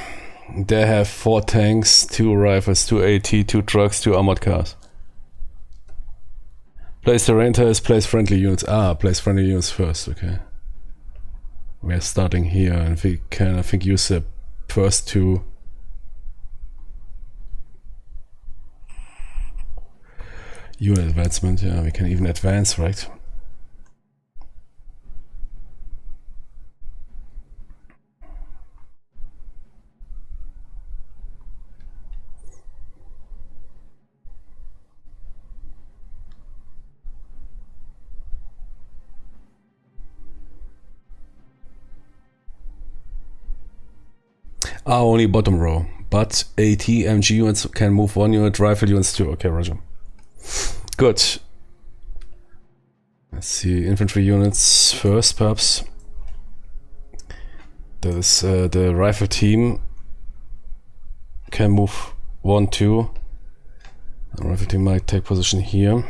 They have 4 tanks, 2 rifles, 2 AT, 2 trucks, 2 armored cars. Place terrain tiles, place friendly units. Place friendly units first, okay. We are starting here and we can, I think, use the first 2. Unit advancement, yeah, we can even advance, right? Only bottom row, but AT, MG units can move 1 unit, rifle units 2. Okay, roger. Good. Let's see, infantry units first, perhaps. That is the rifle team can move 1, 2. The rifle team might take position here.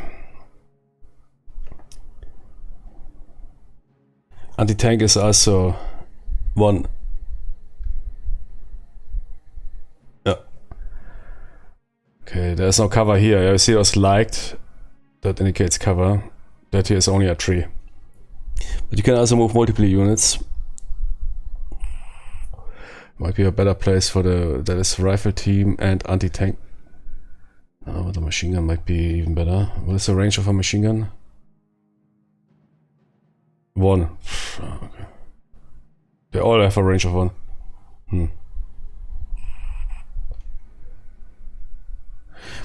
Anti-tank is also 1. Okay, there's no cover here. You see those liked. That indicates cover. That here is only a tree. But you can also move multiple units. Might be a better place for that is rifle team and anti-tank. Oh, but the machine gun might be even better. What is the range of a machine gun? 1. Okay. They all have a range of 1.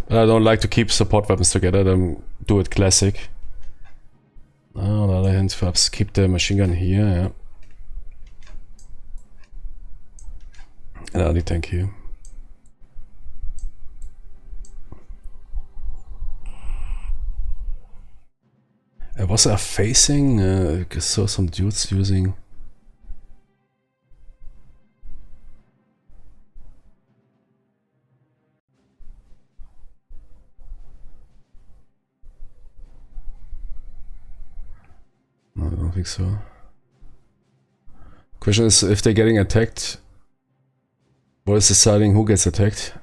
But I don't like to keep support weapons together, then do it classic. On the other hand, perhaps keep the machine gun here, yeah. And anti-tank here. Was there facing? I saw some dudes using... No, I don't think so. Question is, if they're getting attacked, what is deciding who gets attacked?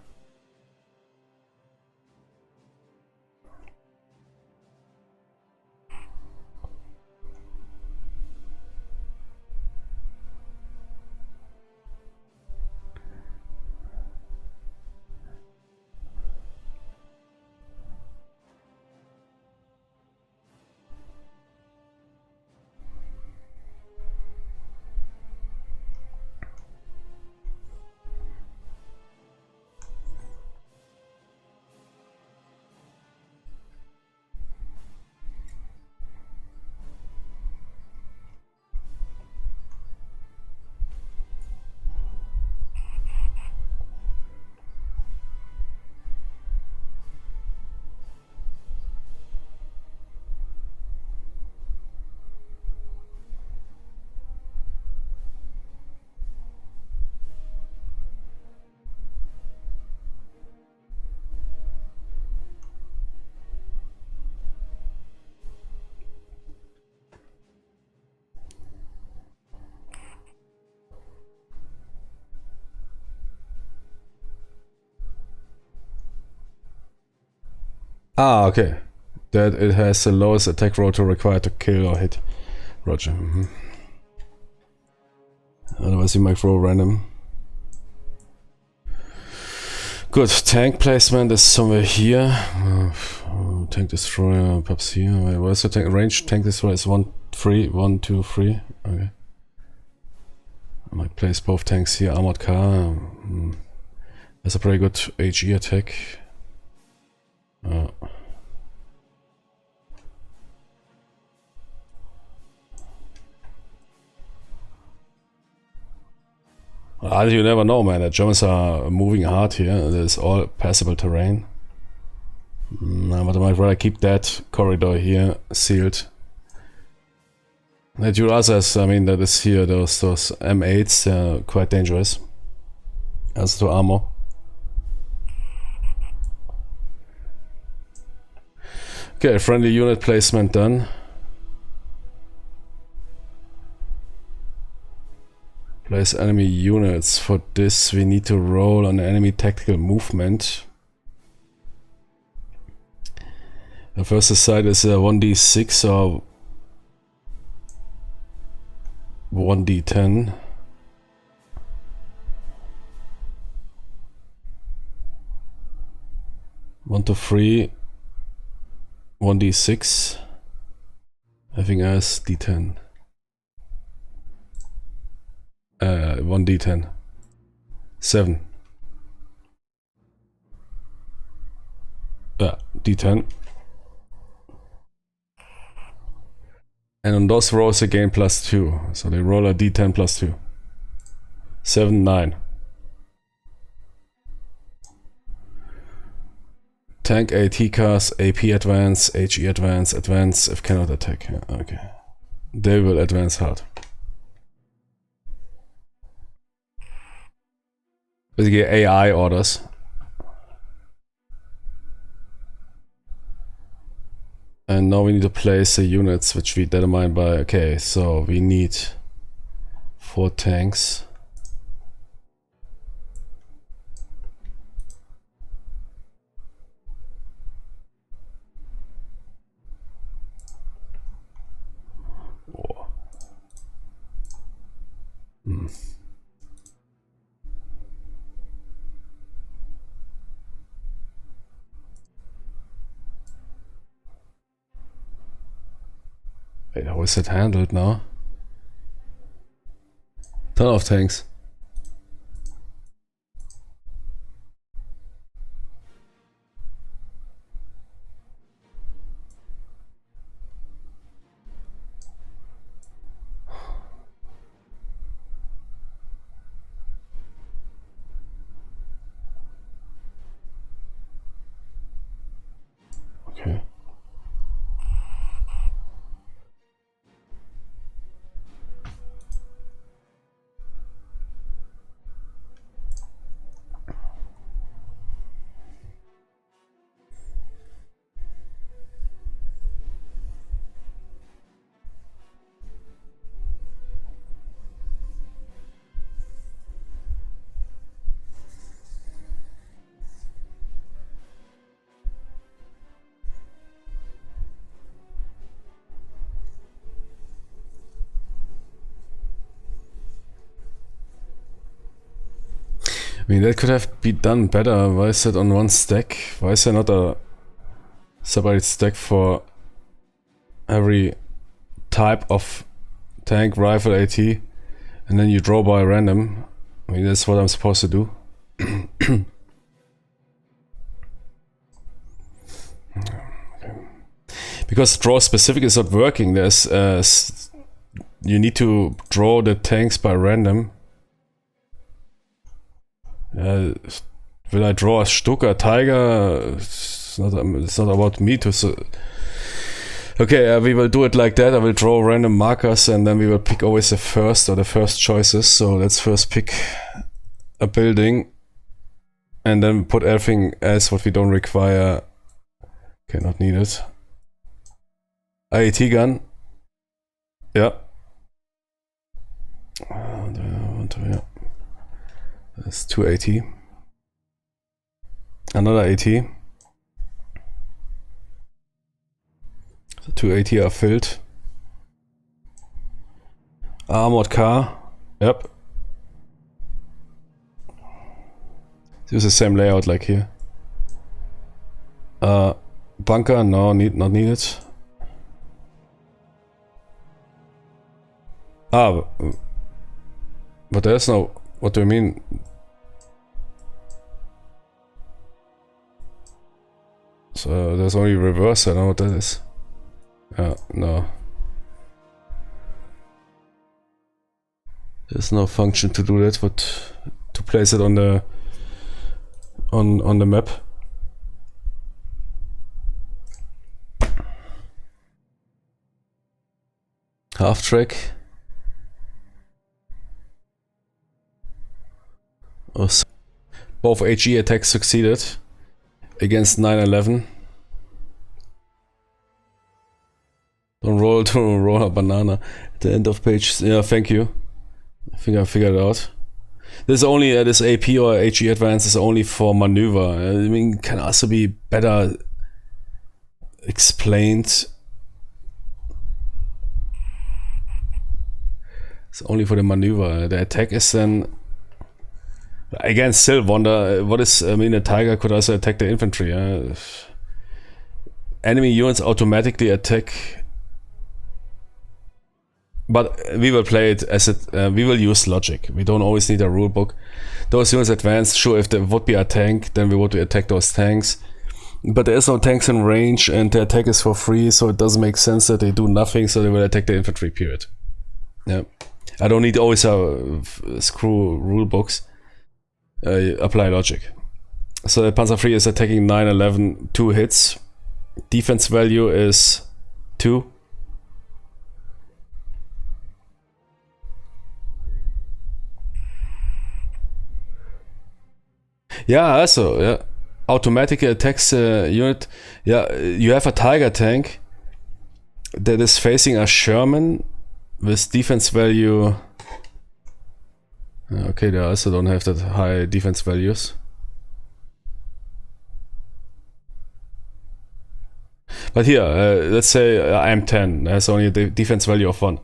Ah, okay. That it has the lowest attack rotor required to kill or hit. Roger. Otherwise you might roll random. Good. Tank placement is somewhere here. Tank destroyer perhaps here. Wait, what's the tank range? Tank destroyer is 1, 3, 1, 2, 3. Okay. I might place both tanks here. Armored car. That's a pretty good HE attack. You never know, man. The Germans are moving hard here. There's all passable terrain. But I might rather keep that corridor here sealed. The Jurassics, I mean, that is here. Those M8s, they're quite dangerous. As to armor. Okay, friendly unit placement done. Place enemy units. For this we need to roll on enemy tactical movement. The first side is 1d6 or 1d10. One to 3, 1d6. Everything else d10. 1d10. 7. D10. And on those rolls they gain +2. So they roll a d10 +2. 7, 9. Tank AT cars, AP advance, HE advance, advance if cannot attack. Yeah, okay. They will advance hard. Basically AI orders. And now we need to place the units which we determine by, okay, so we need 4 tanks. Wait, how is it handled now? Ton of tanks. Okay. I mean, that could have been done better. Why is it on one stack? Why is there not a separate stack for every type of tank, rifle, AT, and then you draw by random? I mean, that's what I'm supposed to do. Because draw specific is not working. There's you need to draw the tanks by random. Will I draw a Stuka Tiger? It's not about me to. Okay, we will do it like that. I will draw random markers and then we will pick always the first choices. So let's first pick a building and then put everything else what we don't require. Okay, not needed. IAT gun. Yeah. Yeah. That's 2 AT. Another AT. The 2 AT are filled. Armored car. Yep. Use the same layout like here. Bunker, no, not needed. But there's no. What do you mean? So there's only reverse. I don't know what that is. No. There's no function to do that, but to place it on the on the map. Half track. Both HE attacks succeeded against 911. Don't roll a banana at the end of page. Yeah, thank you. I think I figured it out. This only this AP or HE advance is only for maneuver. I mean, can also be better explained. It's only for the maneuver. The attack is then. Again, still wonder what is. I mean, a tiger could also attack the infantry. Enemy units automatically attack, but we will play it as it. We will use logic. We don't always need a rule book. Those units advance. Sure, if there would be a tank, then we would attack those tanks. But there is no tanks in range, and the attack is for free, so it doesn't make sense that they do nothing. So they will attack the infantry. Period. Yeah, I don't need always screw rule books. Apply logic. So the Panzer III is attacking 911, 2 hits. Defense value is 2. Yeah, also, yeah. Automatically attacks unit. Yeah, you have a Tiger tank that is facing a Sherman with defense value. Okay, they also don't have that high defense values. But here, let's say I'm 10, has only a defense value of 1.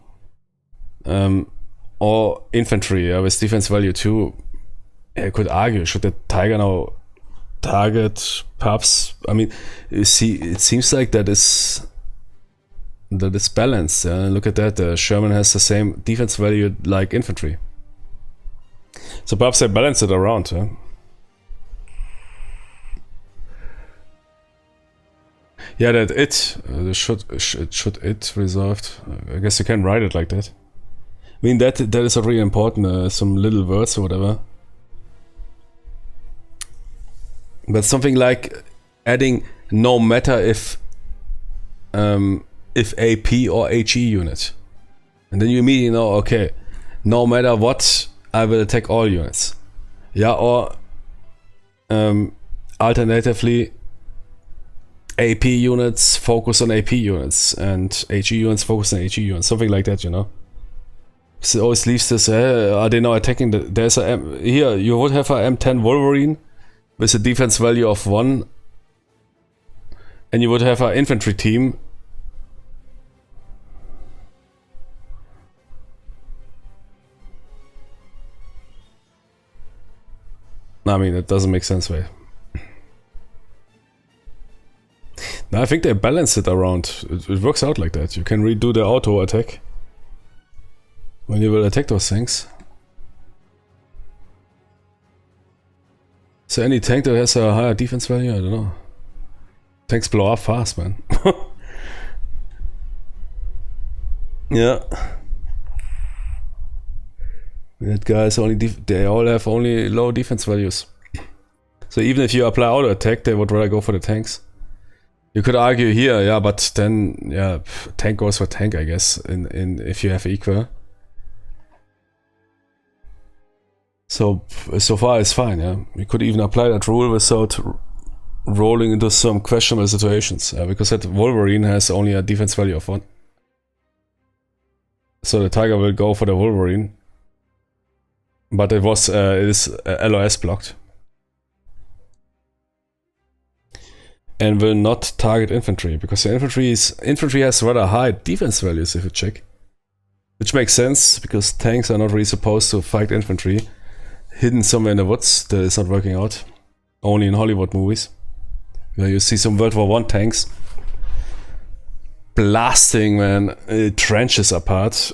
Or infantry with defense value 2. I could argue, should the Tiger now target perhaps? I mean, you see, it seems like that is that is balanced. Look at that. Sherman has the same defense value like infantry. So perhaps they balance it around. Yeah, that it should it resolved. I guess you can write it like that. I mean that is not really important. Some little words or whatever. But something like adding no matter if AP or HE unit, and then you immediately know, okay, no matter what, I will attack all units. Yeah, or alternatively, AP units focus on AP units and HE units focus on HE units, something like that, you know. So it always leaves this, are they now attacking there's a here, you would have a M10 Wolverine with a defense value of 1, and you would have an infantry team I mean, it doesn't make sense, way. No, I think they balance it around. It works out like that. You can redo the auto attack when you will attack those things. So any tank that has a higher defense value, I don't know. Tanks blow up fast, man. Yeah. That guys only they all have only low defense values. So even if you apply auto attack, they would rather go for the tanks. You could argue here, yeah, but then yeah, tank goes for tank, I guess. In if you have equal. So far it's fine, yeah. You could even apply that rule without rolling into some questionable situations, because that Wolverine has only a defense value of 1. So the Tiger will go for the Wolverine. But it is LOS blocked. And will not target infantry, because the infantry has rather high defense values if you check. Which makes sense, because tanks are not really supposed to fight infantry. Hidden somewhere in the woods, that is not working out. Only in Hollywood movies. Where you see some World War I tanks blasting, man, trenches apart.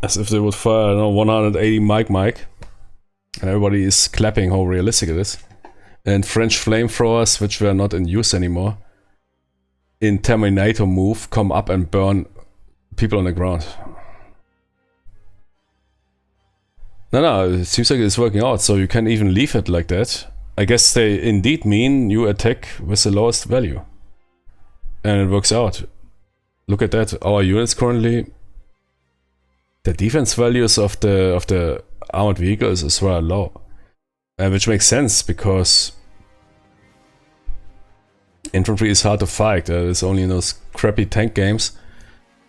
As if they would fire, I don't know, 180 Mike, and everybody is clapping how realistic it is. And French flamethrowers, which were not in use anymore, in Terminator move, come up and burn people on the ground. No, it seems like it's working out, so you can even leave it like that. I guess they indeed mean you attack with the lowest value. And it works out. Look at that, our units currently, the defense values of the armored vehicles is rather low, which makes sense because infantry is hard to fight. It's only in those crappy tank games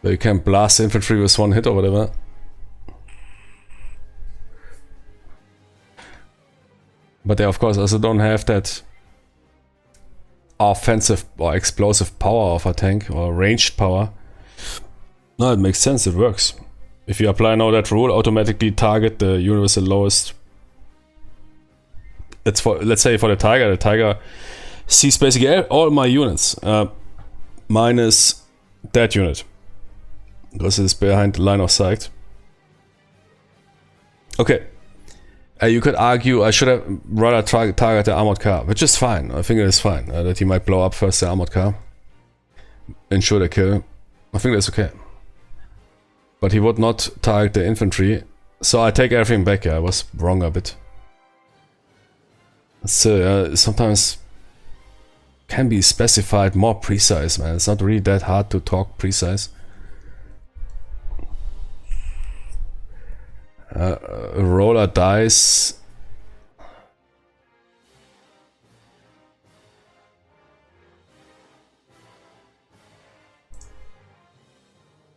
where you can blast infantry with 1 hit or whatever. But they of course also don't have that offensive or explosive power of a tank or ranged power. No, it makes sense, it works. If you apply now that rule, automatically target the unit with the lowest. It's for, let's say for the Tiger sees basically all my units, minus that unit, because it's behind the line of sight. Okay, you could argue I should have rather target the armored car, which is fine. I think it is fine that he might blow up first the armored car, ensure the kill. I think that's okay. But he would not target the infantry, so I take everything back. I was wrong a bit. So sometimes can be specified more precise, man. It's not really that hard to talk precise. Roller dice.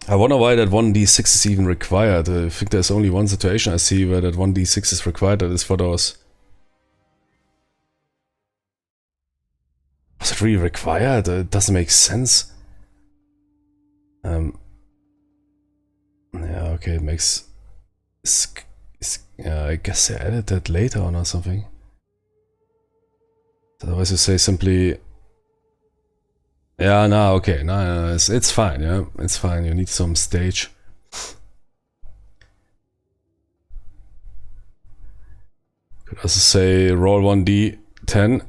I wonder why that 1d6 is even required. I think there's only one situation I see where that 1d6 is required. That is for those. Was it really required? It doesn't make sense. Yeah, okay, it makes. Yeah, I guess they added that later on or something. Otherwise, you say simply Yeah, no, okay, no, it's fine, yeah, it's fine. You need some stage. Could also say roll 1d 10.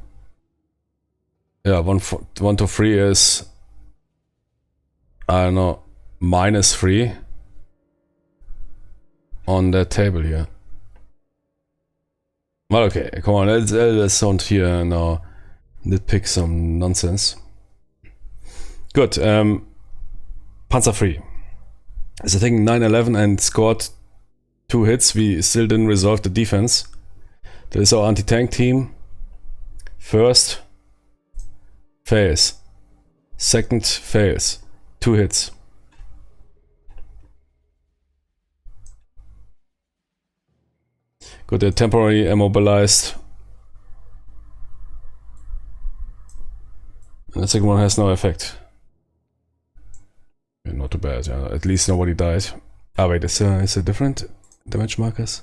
Yeah, 1 to 3 is, I don't know, -3 on that table here. Well, okay, come on, let's don't here now nitpick some nonsense. Good, Panzer 3 is attacking 911 and scored 2 hits. We still didn't resolve the defense. That is our anti-tank team. First fails. Second fails. 2 hits. Good, they're temporarily immobilized. And the second one has no effect. Yeah, not too bad, yeah. At least nobody died. Ah, wait, is there different damage markers?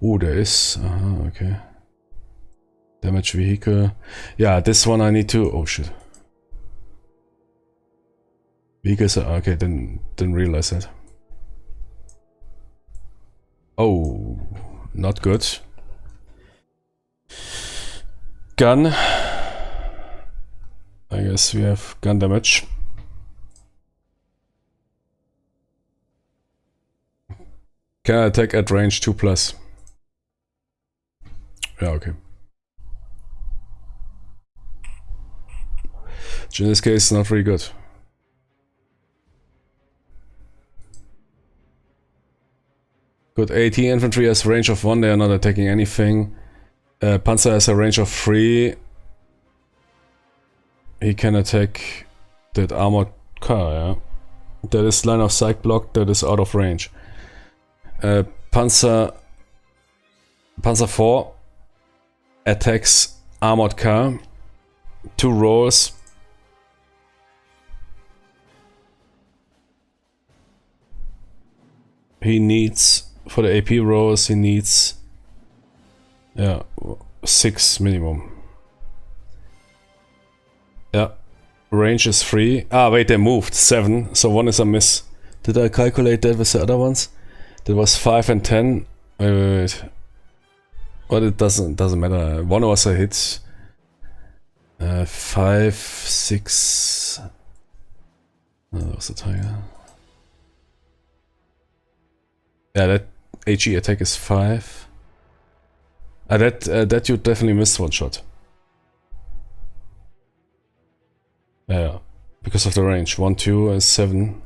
Oh, there is. Okay. Damage vehicle. Yeah, this one I need to. Oh shit. Vehicles are okay. Didn't realize that. Oh, not good. Gun. I guess we have gun damage. Can attack at range 2+. Yeah, okay. Which in this case, not really good. Good, AT infantry has a range of 1, they are not attacking anything. Panzer has a range of 3. He can attack that armored car, yeah. That is line of sight block, that is out of range. Panzer 4 attacks armored car. 2 rolls. He needs, for the AP rolls, he needs, yeah, 6 minimum. Yeah, range is 3. Ah, wait, they moved 7, so 1 is a miss. Did I calculate that with the other ones? That was 5 and 10. Wait. But it doesn't matter. 1 was a hit. 5, 6. Oh, that was a tiger. Yeah, that HE attack is 5. That you definitely missed 1 shot. Yeah, because of the range. 1, 2 is 7.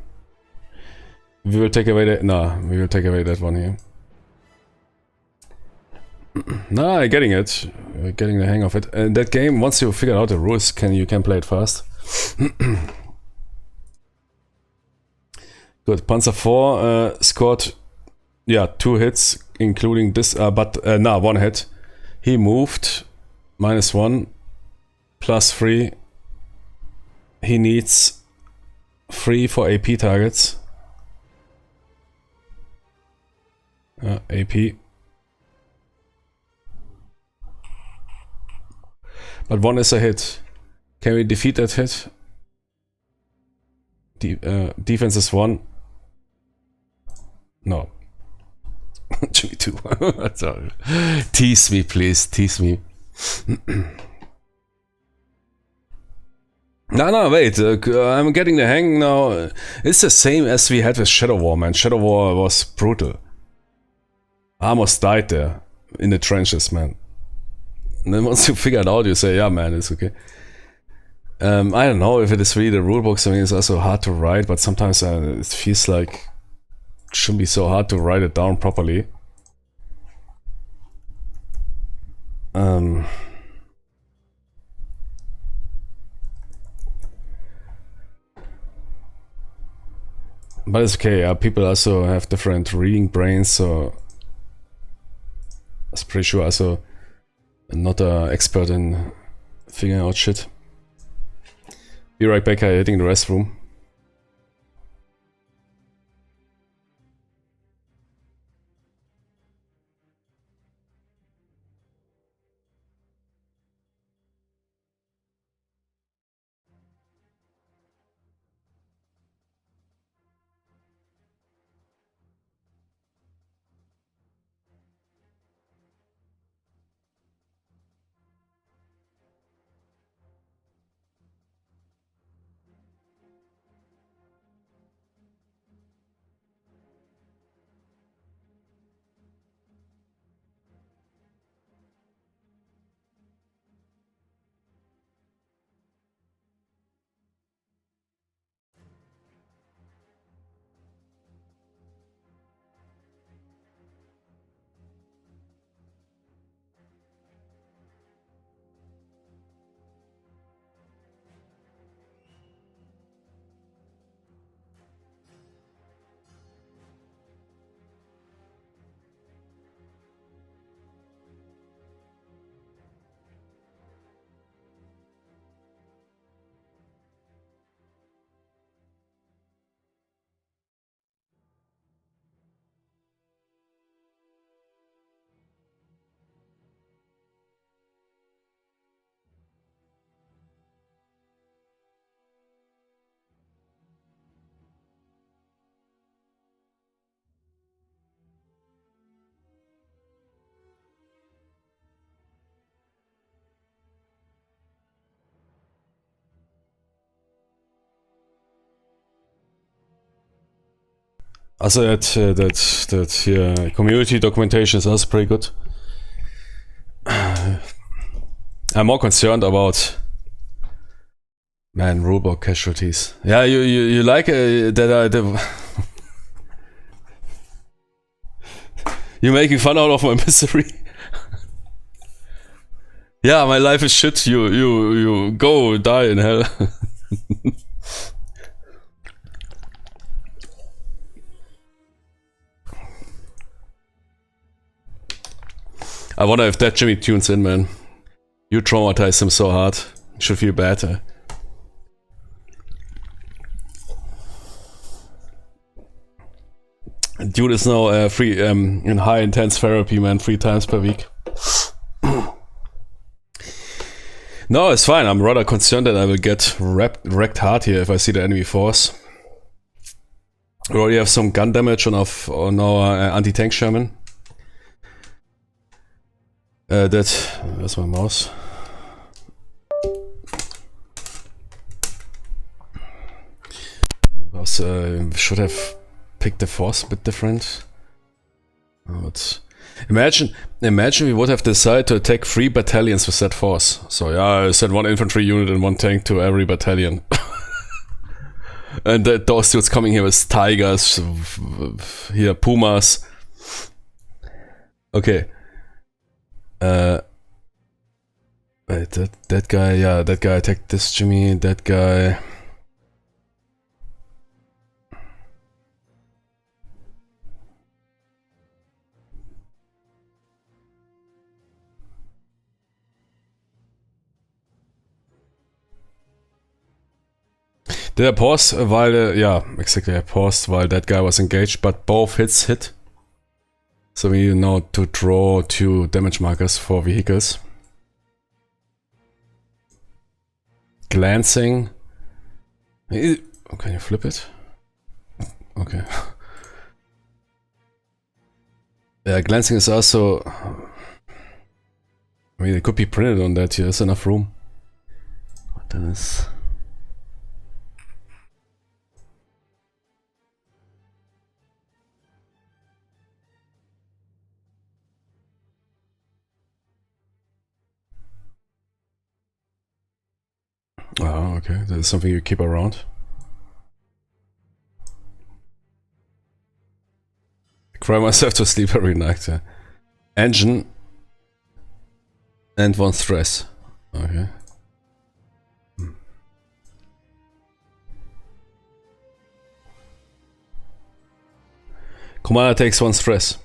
We will take away that. Nah, we will take away that one here. Nah, I'm getting it. We're getting the hang of it. And that game, once you figure out the rules, you can play it fast. Good. Panzer 4 scored, yeah, 2 hits, including this. But 1 hit. He moved. -1, +3. He needs 3 for AP targets. AP. But 1 is a hit. Can we defeat that hit? Defense is 1. No. Jimmy 2. Sorry. Tease me, please. Tease me. No, wait. I'm getting the hang now. It's the same as we had with Shadow War, man. Shadow War was brutal. I almost died there. In the trenches, man. And then once you figure it out, you say, yeah, man, it's okay. I don't know if it is really the rulebook. I mean, it's also hard to write, but sometimes it feels like it shouldn't be so hard to write it down properly. But it's okay. People also have different reading brains, so I'm pretty sure also I'm not an expert in figuring out shit. Be right back. I'm hitting the restroom. Also that here community documentation is also pretty good. I'm more concerned about rulebook casualties. Yeah, you like that you're making fun out of my misery. Yeah, my life is shit. You go die in hell. I wonder if that Jimmy tunes in, man. You traumatized him so hard. You should feel bad. Dude is now free in high intense therapy, man, 3 times per week. No, it's fine. I'm rather concerned that I will get wrecked hard here if I see the enemy force. We already have some gun damage on our anti-tank Sherman. Where's my mouse? Should have picked the force a bit different. But imagine we would have decided to attack 3 battalions with that force. So yeah, I sent 1 infantry unit and 1 tank to every battalion. And those dudes coming here with tigers, here pumas. Okay. Wait, that guy, yeah, that guy attacked this Jimmy, that guy. Did I pause while, yeah, exactly, I paused while that guy was engaged, but both hits hit. So we need now to draw 2 damage markers for vehicles. Glancing. Oh, can you flip it? Okay. Yeah, glancing is also... I mean, it could be printed on that here, there's enough room. What then is... Oh, okay. That is something you keep around. I cry myself to sleep every night. Engine and 1 stress. Okay. Commander takes 1 stress.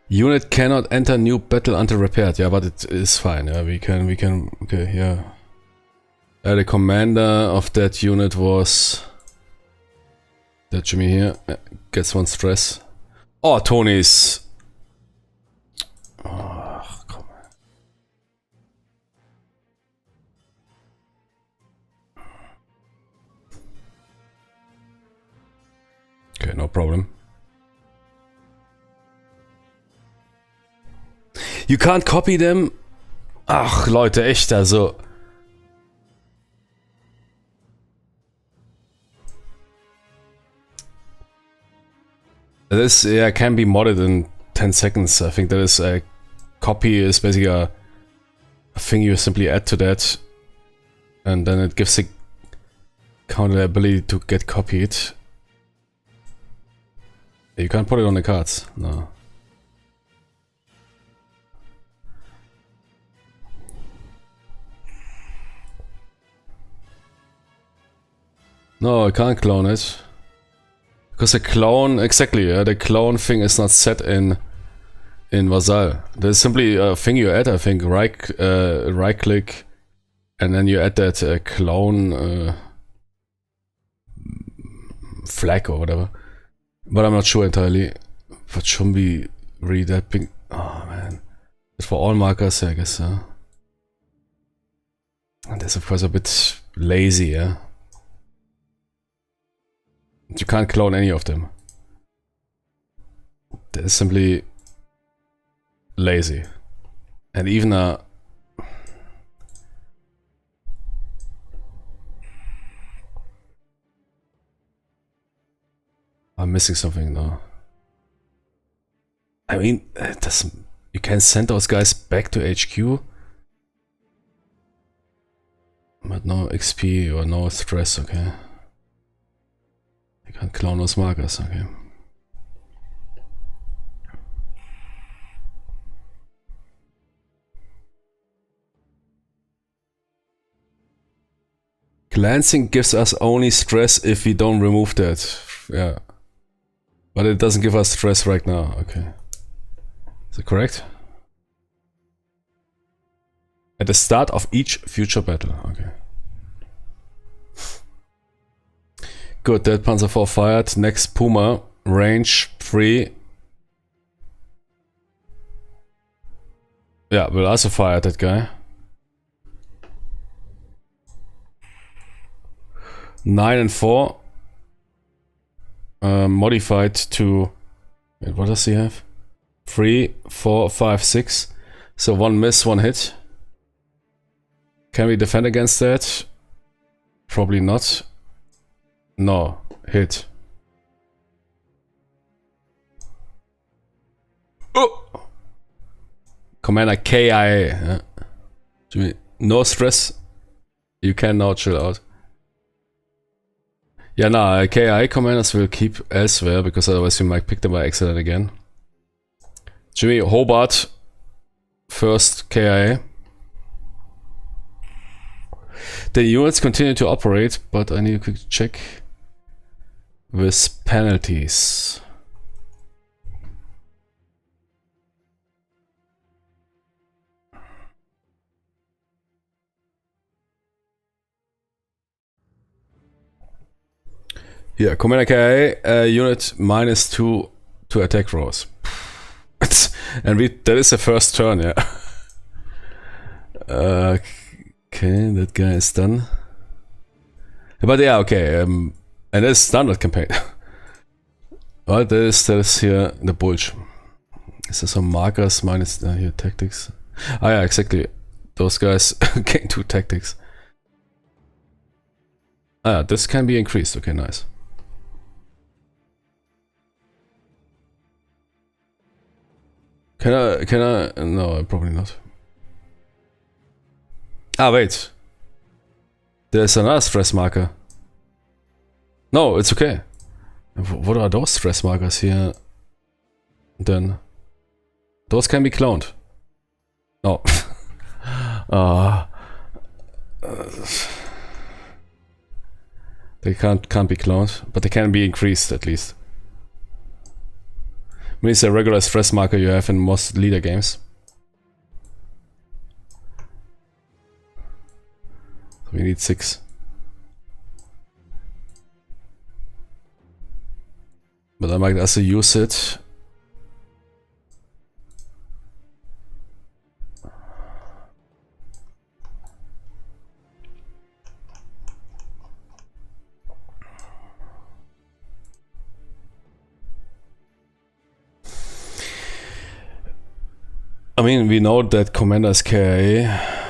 Unit cannot enter new battle until repaired. Yeah, but it is fine. Yeah, we can. Okay, yeah. The commander of that unit was that Jimmy here. Gets 1 stress. Oh, Tony's. Oh, come on. Okay, no problem. You can't copy them? Ach, Leute, echt, also... This, yeah, can be modded in 10 seconds. I think that is a copy is basically a thing you simply add to that. And then it gives the counter the ability to get copied. You can't put it on the cards, no. No, I can't clone it. Because the clone, exactly, yeah, the clone thing is not set in VASSAL. There's simply a thing you add, I think, right click, and then you add that clone flag or whatever. But I'm not sure entirely. But shouldn't be really that big. Oh man. It's for all markers, I guess, yeah. And that's of course a bit lazy, yeah. You can't clone any of them. That is simply lazy. And even a... I'm missing something now. I mean, you can send those guys back to HQ, but no XP or no stress. Okay. You can't clone those markers. Okay. Glancing gives us only stress if we don't remove that. Yeah. But it doesn't give us stress right now. Okay. Is that correct? At the start of each future battle. Okay. Good, that Panzer IV fired. Next Puma. Range 3. Yeah, we'll also fire that guy. 9 and 4. Modified to... Wait, what does he have? 3, 4, 5, 6. So 1 miss, 1 hit. Can we defend against that? Probably not. No, hit. Oh! Commander KIA. Yeah. No stress. You can now chill out. Yeah, no, KIA commanders will keep elsewhere because otherwise we might pick them by accident again. Jimmy, Hobart. First KIA. The units continue to operate, but I need a quick check with penalties. Yeah, Commander KIA, unit -2 to attack rolls. And that is the first turn, yeah. Okay, that guy is done. But yeah, okay, and that's standard campaign. Well, that is here the Bulge. Is there some markers minus here tactics? Ah yeah, exactly. Those guys gain 2 tactics. Ah yeah, this can be increased. Okay, nice. Can I? No, probably not. Ah, wait. There's another stress marker. No, it's okay. What are those stress markers here? Then those can be cloned. No. They can't be cloned, but they can be increased at least. I mean, it's a regular stress marker you have in most leader games. So we need 6. But I might also use it. I mean, we know that Commander is KIA,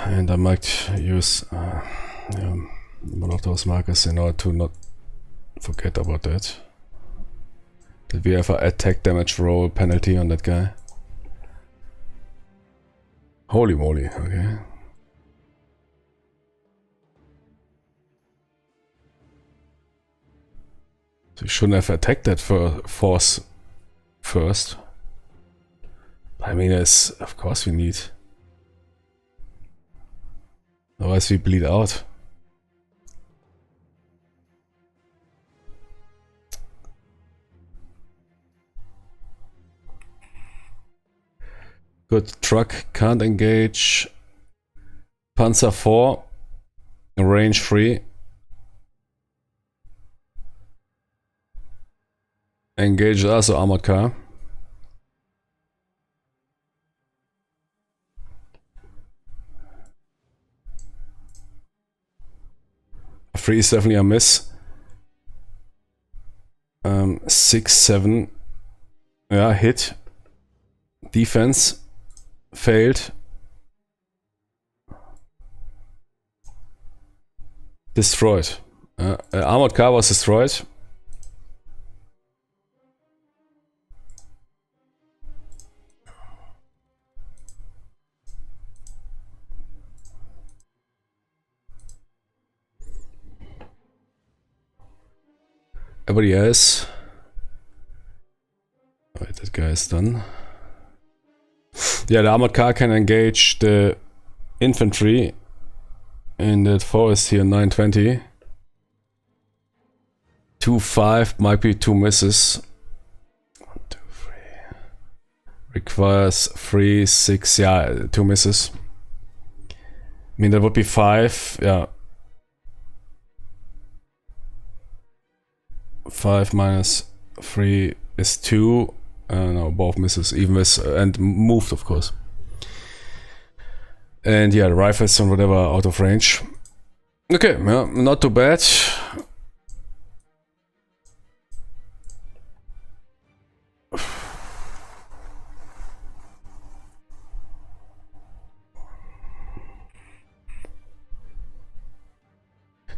and I might use one of those markers in order to not forget about that. Did we have an attack damage roll penalty on that guy? Holy moly, okay. So you shouldn't have attacked that force first. I mean, of course we need. Otherwise we bleed out. Good, truck can't engage. Panzer IV, range 3. Engage also armored car. Three is definitely a miss. 6, 7. Yeah, hit. Defense failed. Destroyed. Armored car was destroyed. everybody else. Wait, that guy is done. Yeah, the armored car can engage the infantry in that forest here, 920. 2-5 might be 2 misses. 1, 2, 3. Requires 3, 6, yeah, 2 misses. I mean, that would be 5, yeah. 5 minus 3 is 2. No, both misses, even with, and moved, of course. And yeah, the rifles and whatever out of range. Okay, yeah, not too bad.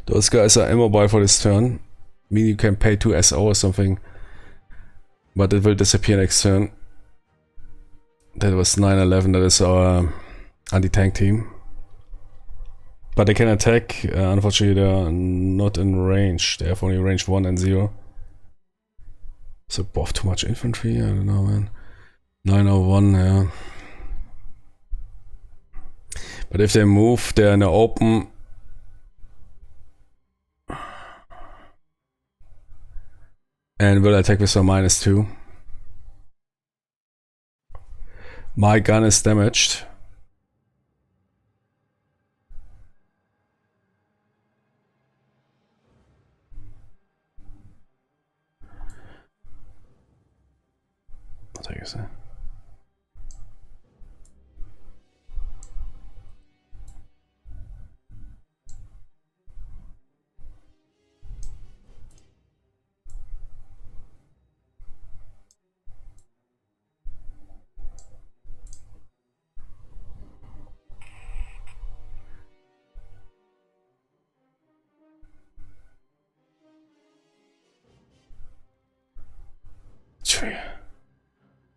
Those guys are immobile for this turn. I mean, you can pay 2 SO or something, but it will disappear next turn. That was 9-11, that is our anti-tank team. But they can attack, unfortunately they are not in range. They have only range 1 and 0. So both too much infantry, I don't know, man. 901, yeah. But if they move, they're in the open. And will attack with a -2. My gun is damaged. I'll take it.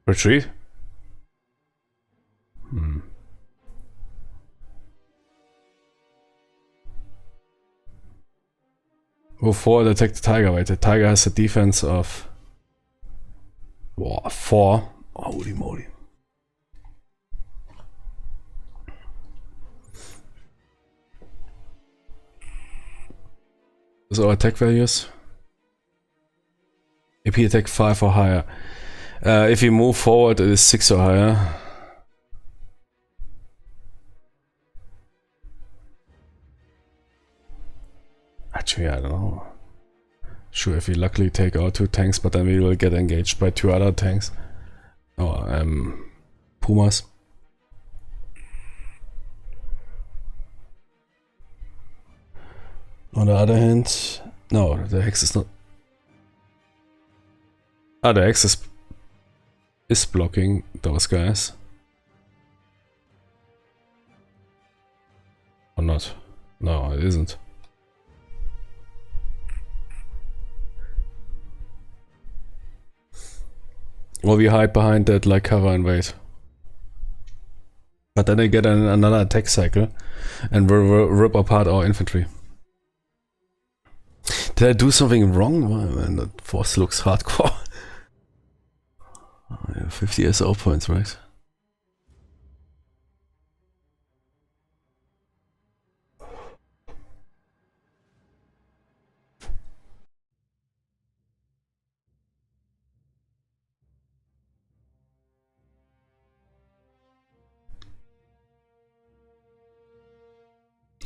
Retreat? Go forward, attack the tiger. Wait, the tiger has a defense of 4. Holy moly. So attack values. AP attack 5 or higher. If you move forward, it is 6 or higher. Actually, I don't know. Sure, if we luckily take out 2 tanks, but then we will get engaged by 2 other tanks. Or Pumas. On the other hand, no, the hex is not. Ah, the hex is blocking those guys. Or not? No, it isn't. Or we hide behind that like cover and wait. But then they get another attack cycle and we'll rip apart our infantry. Did I do something wrong? Well, man, that force looks hardcore. 50 SO points, right?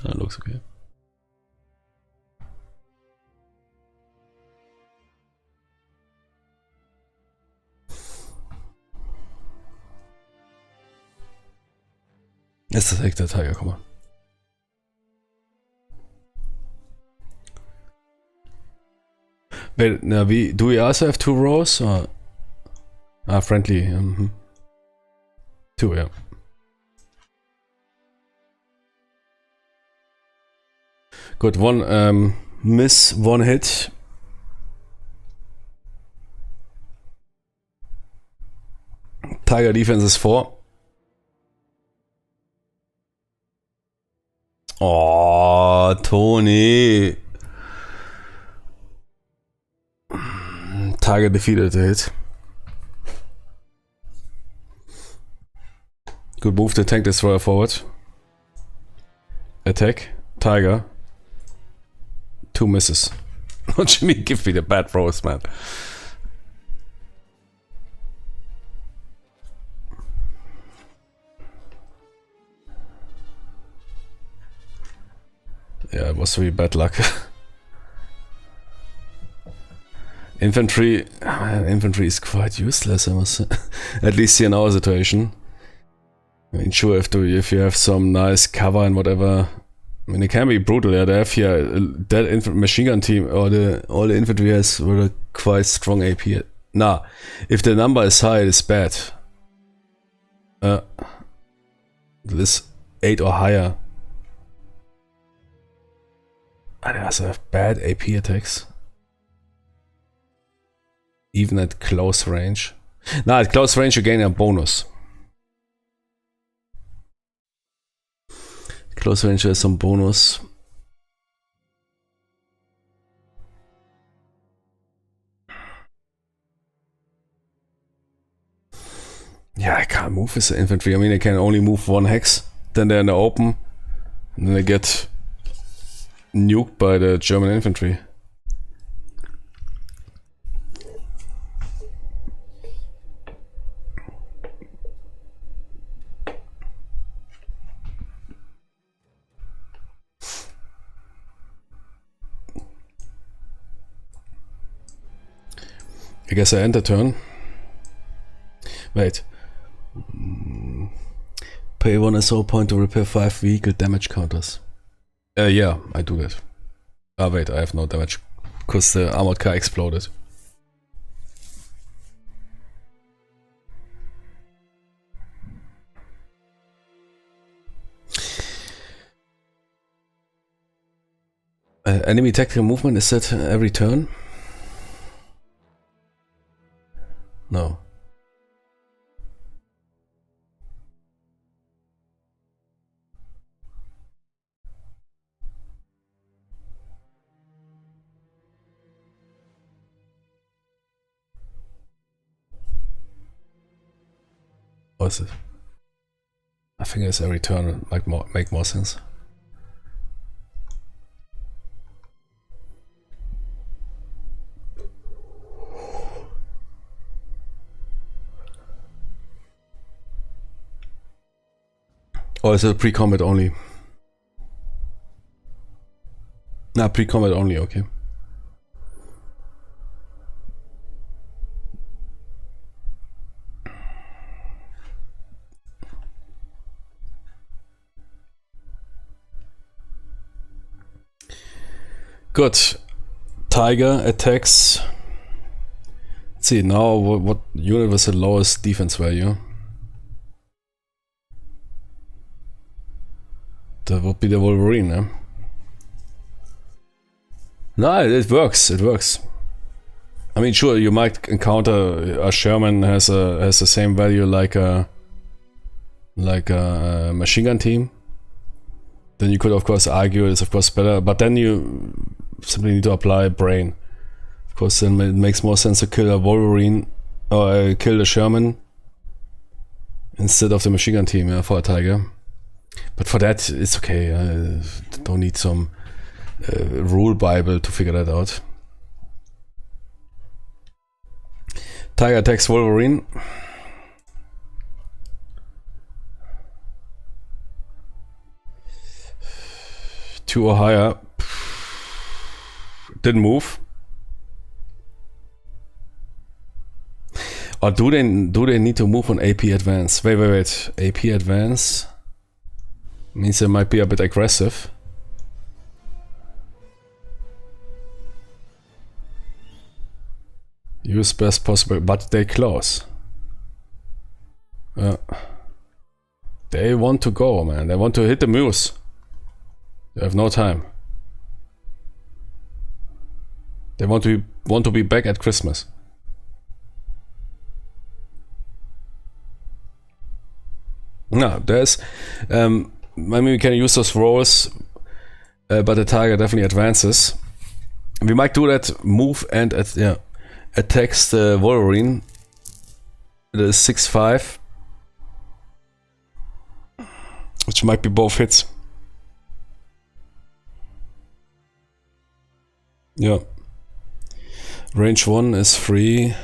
That looks okay. Let's take the tiger, come on. Wait, now do we also have 2 rows or friendly? 2, yeah. Good, 1 miss, 1 hit. Tiger defense is 4. Oh, Tony. Tiger defeated the hit. Good move to tank destroyer forward. Attack. Tiger. 2 misses. What you mean give me the bad throws, man? Yeah, it was really bad luck. Infantry is quite useless, I must say. At least here in our situation. I mean, sure, if you have some nice cover and whatever, I mean, it can be brutal. Yeah, they have here that machine gun team, or all the infantry has really quite strong AP. Nah, if the number is high, it's bad. This 8 or higher. There's a bad AP attacks. Even at close range. Nah, at close range you gain a bonus. Close range has some bonus. Yeah, I can't move with the infantry. I mean, I can only move 1 hex. Then they're in the open. And then they get nuked by the German infantry. I guess I end the turn. Wait. Pay 1 SO point to repair 5 vehicle damage counters. Yeah, I do that. Ah, wait, I have no damage because the armored car exploded. Enemy tactical movement is set every turn? No. What is it? I think it's every turn. It might make more sense. Or is it pre-combat only? Nah, pre-combat only, okay. Good. Tiger attacks. Let's see now what unit was the lowest defense value. That would be the Wolverine, eh? No, it works. It works. I mean, sure, you might encounter a Sherman has the same value like a machine gun team. Then you could of course argue it's of course better, but then you simply need to apply brain. Of course, then it makes more sense to kill a Wolverine or kill the Sherman instead of the machine gun team, yeah, for a Tiger. But for that, it's okay. Don't need some rule bible to figure that out. Tiger attacks Wolverine. Two or higher. Didn't move. Or do they need to move on AP advance? Wait. AP advance means they might be a bit aggressive. Use best possible, but they close. They want to go, man. They want to hit the moose. They have no time. They want to be back at Christmas. No, there's I mean, we can use those rolls, but the Tiger definitely advances. We might do that move and attacks the Wolverine. It is 6-5. Which might be both hits. Yeah. Range 1 is 3.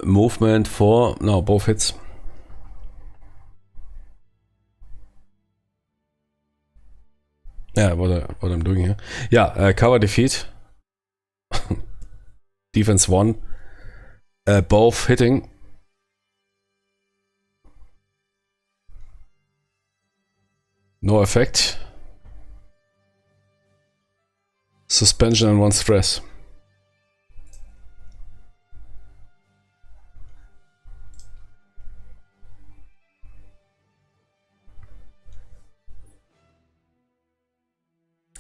Movement 4. No, both hits. Yeah, what I'm doing here. Yeah, cover defeat. Defense 1. Both hitting. No effect. Suspension and 1 stress.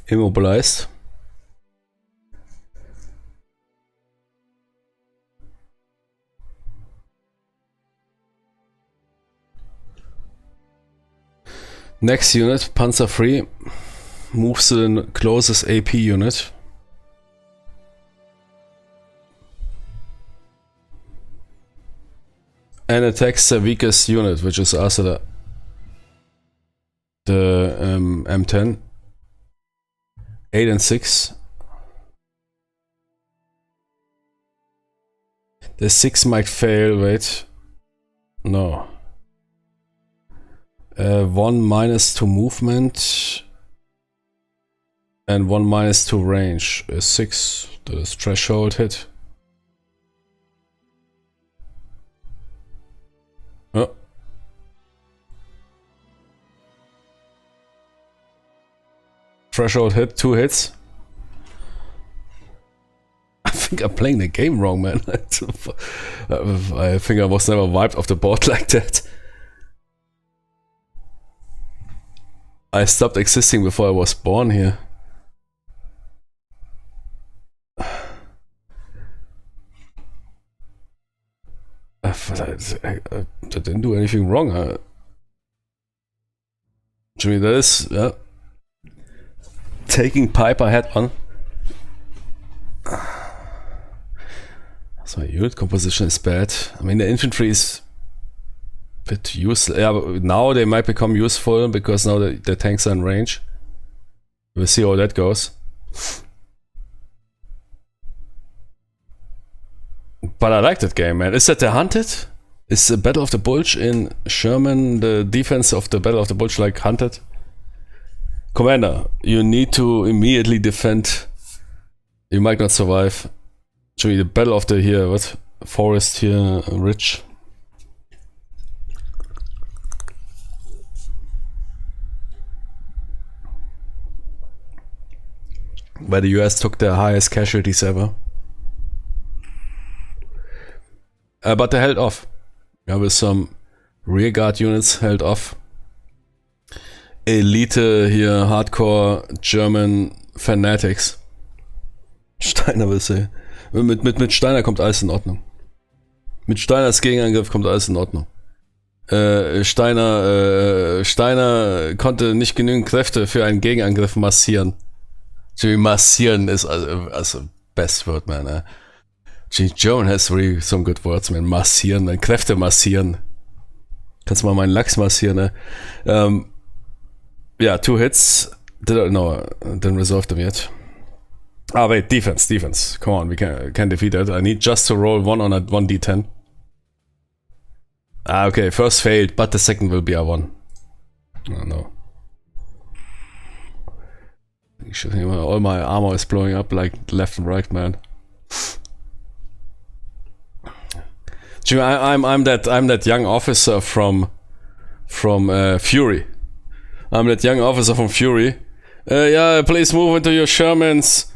Immobilized. Next unit, Panzer free, moves to the closest AP unit. And attacks the weakest unit, which is also the M10. 8 and 6. The 6 might fail, wait. No. 1 minus to movement. And 1 minus to range. 6. That is threshold hit. Oh. Threshold hit, 2 hits. I think I'm playing the game wrong, man. I think I was never wiped off the board like that. I stopped existing before I was born here. I didn't do anything wrong. Jimmy, that is... Yeah. Taking Piper head on. So my unit composition is bad. I mean, the infantry is a bit useless. Yeah, but now they might become useful because now the tanks are in range. We'll see how that goes. But I like that game, man. Is that the Hunted? Is the Battle of the Bulge in Sherman, the defense of the Battle of the Bulge, like Hunted? Commander, you need to immediately defend. You might not survive. Actually, the Battle of the here, what? Forest here, Ridge. Where the US took the highest casualties ever. But they held off. Yeah, with some rearguard units held off. Elite hier, Hardcore German Fanatics. Steiner will say. Mit Steiner kommt alles in Ordnung. Mit Steiners Gegenangriff kommt alles in Ordnung. Steiner konnte nicht genügend Kräfte für einen Gegenangriff massieren. Massieren ist also best word, man. German has really some good words, man. Massieren, man. Kräfte massieren. Kannst mal meinen Lachs massieren, ne? Yeah, 2 hits. Didn't resolve them yet. Ah, wait, defense. Come on, we can defeat that. I need just to roll 1 on a 1d10. Ah, okay, first failed, but the second will be a 1. Oh, no. All my armor is blowing up like left and right, man. Jimmy, I'm that young officer from Fury. I'm that young officer from Fury. Yeah, please move into your Shermans.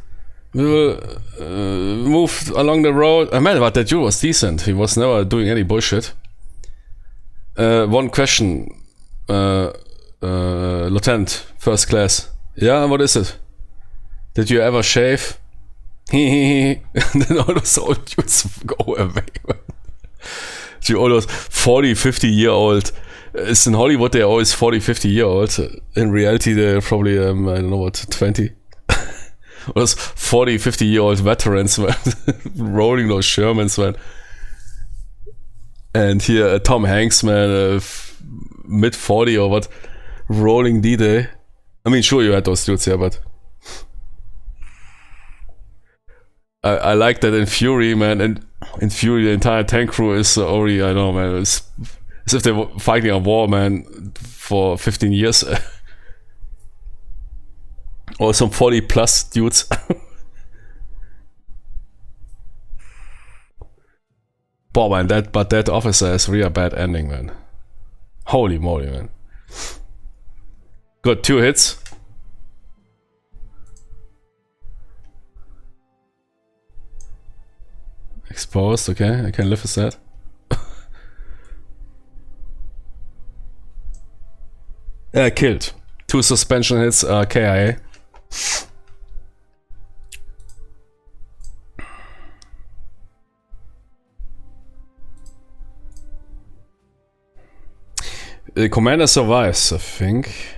We will move along the road. Man, but that dude was decent. He was never doing any bullshit. One question. Lieutenant, first class. Yeah, what is it? Did you ever shave? Then all those old dudes go away. All those 40, 50-year-old It's in Hollywood, they're always 40, 50-year-olds. In reality, they're probably, I don't know what, 20. Those 40, 50-year-old veterans, man, rolling those Shermans, man. And here, Tom Hanks, man, mid 40 or what, rolling D-Day. I mean, sure, you had those dudes here, but I like that in Fury, man. And in Fury, the entire tank crew is already, I don't know, man, it's as if they were fighting a war, man, for 15 years. Or some 40 plus dudes. Boah, man, that officer has really a bad ending, man. Holy moly, man. Got 2 hits. Exposed, okay, I can live with that. Killed. 2 suspension hits, KIA. The commander survives, I think.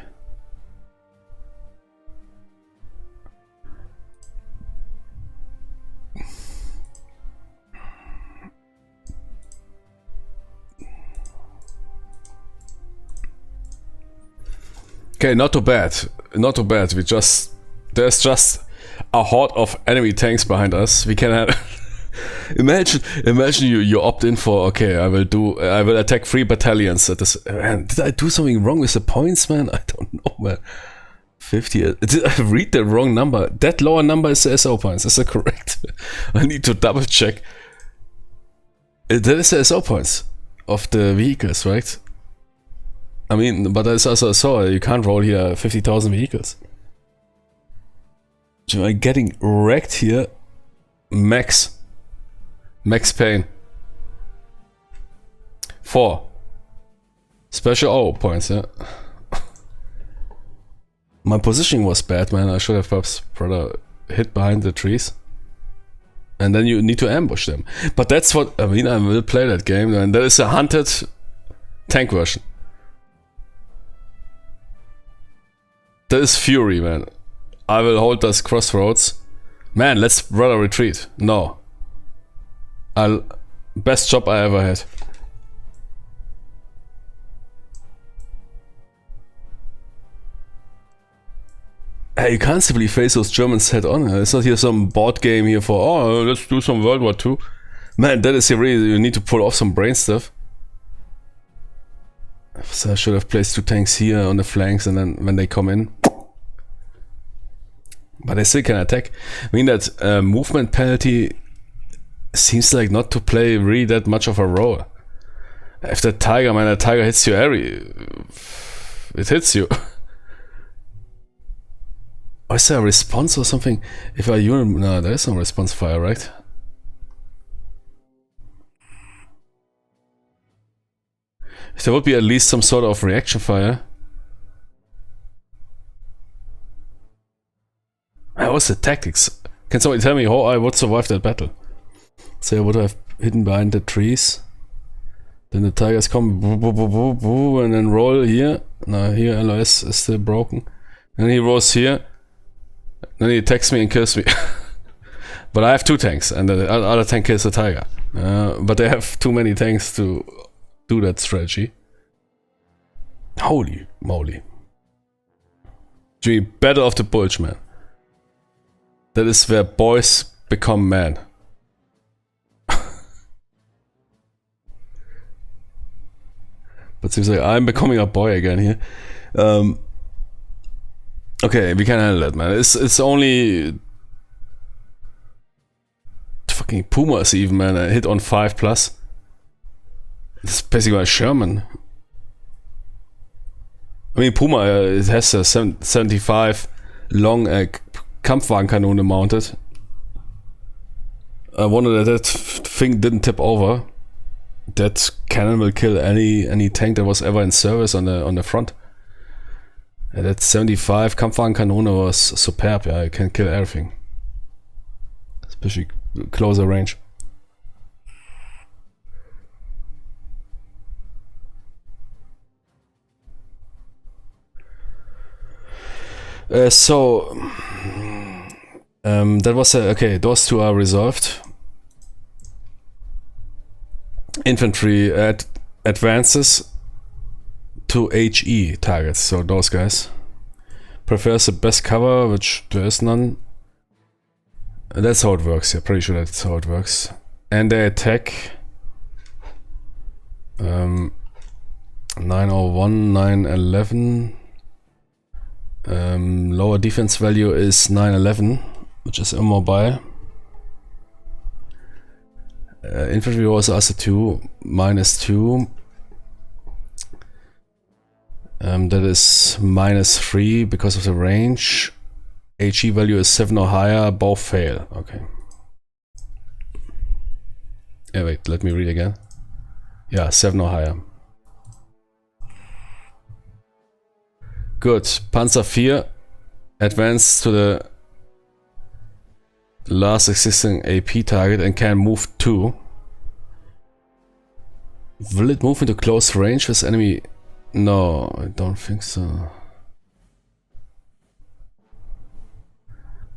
Okay, not too bad. Not too bad. There's just a horde of enemy tanks behind us. We can have imagine you opt in for, okay, I will attack 3 battalions at this. Man, did I do something wrong with the points, man? I don't know, man. 50. Did I read the wrong number? That lower number is the SO points. Is that correct? I need to double check. That is the SO points of the vehicles, right? I mean, but as I saw, you can't roll here 50,000 vehicles. Am I getting wrecked here? Max pain. 4. Special O points, yeah. My positioning was bad, man. I should have perhaps rather hit behind the trees. And then you need to ambush them. But that's what, I mean, I will play that game, and that is a hunted tank version. That is Fury, man. I will hold this crossroads. Man, let's rather retreat. No. Best job I ever had. Hey, you can't simply face those Germans head on. It's not here some board game here for, oh, let's do some World War II. Man, that is really, you need to pull off some brain stuff. So I should have placed 2 tanks here on the flanks, and then when they come in. But they still can attack. I mean, that movement penalty seems like not to play really that much of a role. If the tiger, man, the tiger hits you it hits you. Or is there a response or something? If I no, there is no response fire, right? If there would be at least some sort of reaction fire. What's the tactics? Can somebody tell me how I would survive that battle? So I would have hidden behind the trees. Then the tigers come, boo, boo, boo, boo, boo, and then roll here. No, here LOS is still broken. And he rolls here. Then he attacks me and kills me. But I have 2 tanks, and the other tank kills the tiger. But they have too many tanks to do that strategy. Holy moly. Jimmy, Battle of the Bulge, man. That is where boys become men. But seems like I'm becoming a boy again here. Okay, we can handle that, man. It's only fucking Pumas even, man. I hit on 5+. It's basically a Sherman. I mean, Puma, it has a 75 long Kampfwagenkanone mounted. I wonder that thing didn't tip over. That cannon will kill any tank that was ever in service on the front. And that 75 Kampfwagenkanone was superb. Yeah, it can kill everything, especially closer range. That was okay. Those two are resolved. Infantry advances to HE targets. So those guys prefers the best cover, which there is none. That's how it works. Yeah, pretty sure that's how it works. And they attack 901, 911. Lower defense value is 911, which is immobile. Infantry was also 2, -2. That is -3 because of the range. HE value is 7 or higher, both fail. Okay. Yeah, wait, let me read again. Yeah, 7 or higher. Good. Panzer 4 advance to the last existing AP target and can move 2. Will it move into close range with enemy? No, I don't think so.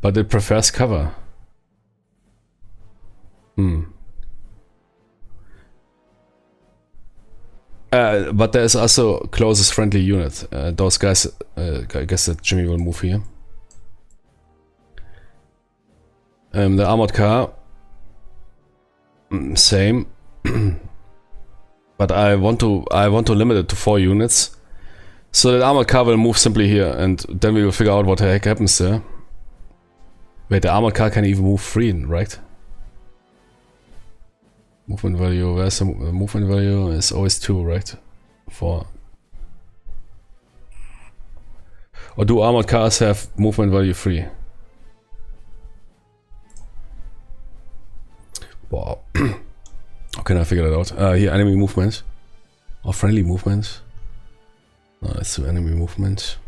But it prefers cover. But there's also closest friendly unit. Those guys, I guess that Jimmy will move here. The armored car, same. But I want to limit it to 4 units. So that armored car will move simply here, and then we will figure out what the heck happens there. Wait, the armored car can even move 3, right? Movement value, where's the movement value? Is always 2, right? 4. Or do armored cars have movement value 3? Wow. How can I figure that out? Here, enemy movement. Or friendly movement. No, it's the enemy movement.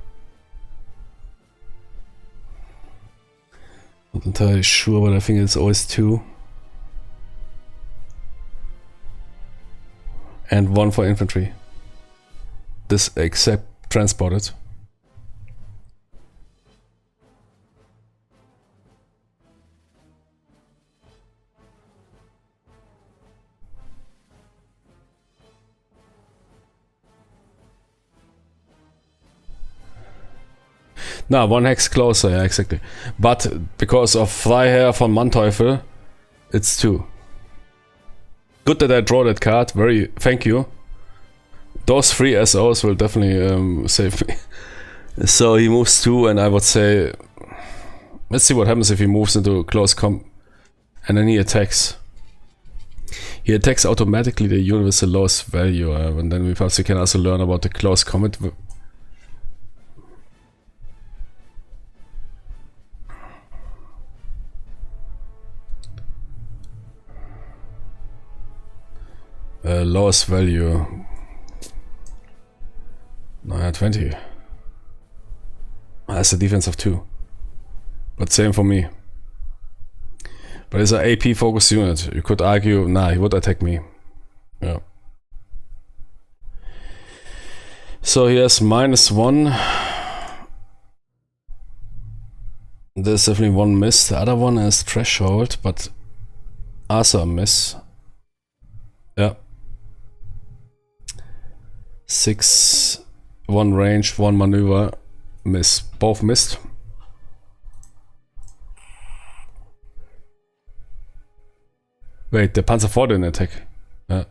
Not entirely sure, but I think it's always 2. And 1 for infantry. This except transported. No, 1 hex closer, yeah, exactly. But because of Freiherr von Manteuffel, it's 2. Good that I draw that card. Thank you. Those 3 SOs will definitely save me. So he moves 2, and I would say, let's see what happens if he moves into close comp, and then he attacks. He attacks automatically the unit with the lowest value, and then we perhaps can also learn about the close combat. Lowest value 920. That's a defense of 2. But same for me. But it's an AP focused unit. You could argue, nah, he would attack me. Yeah. So he has -1. There's definitely 1 miss. The other one is threshold, but also a miss. Yeah. 6, 1 range, 1 maneuver, miss. Both missed. Wait, the Panzer IV didn't attack. Yeah.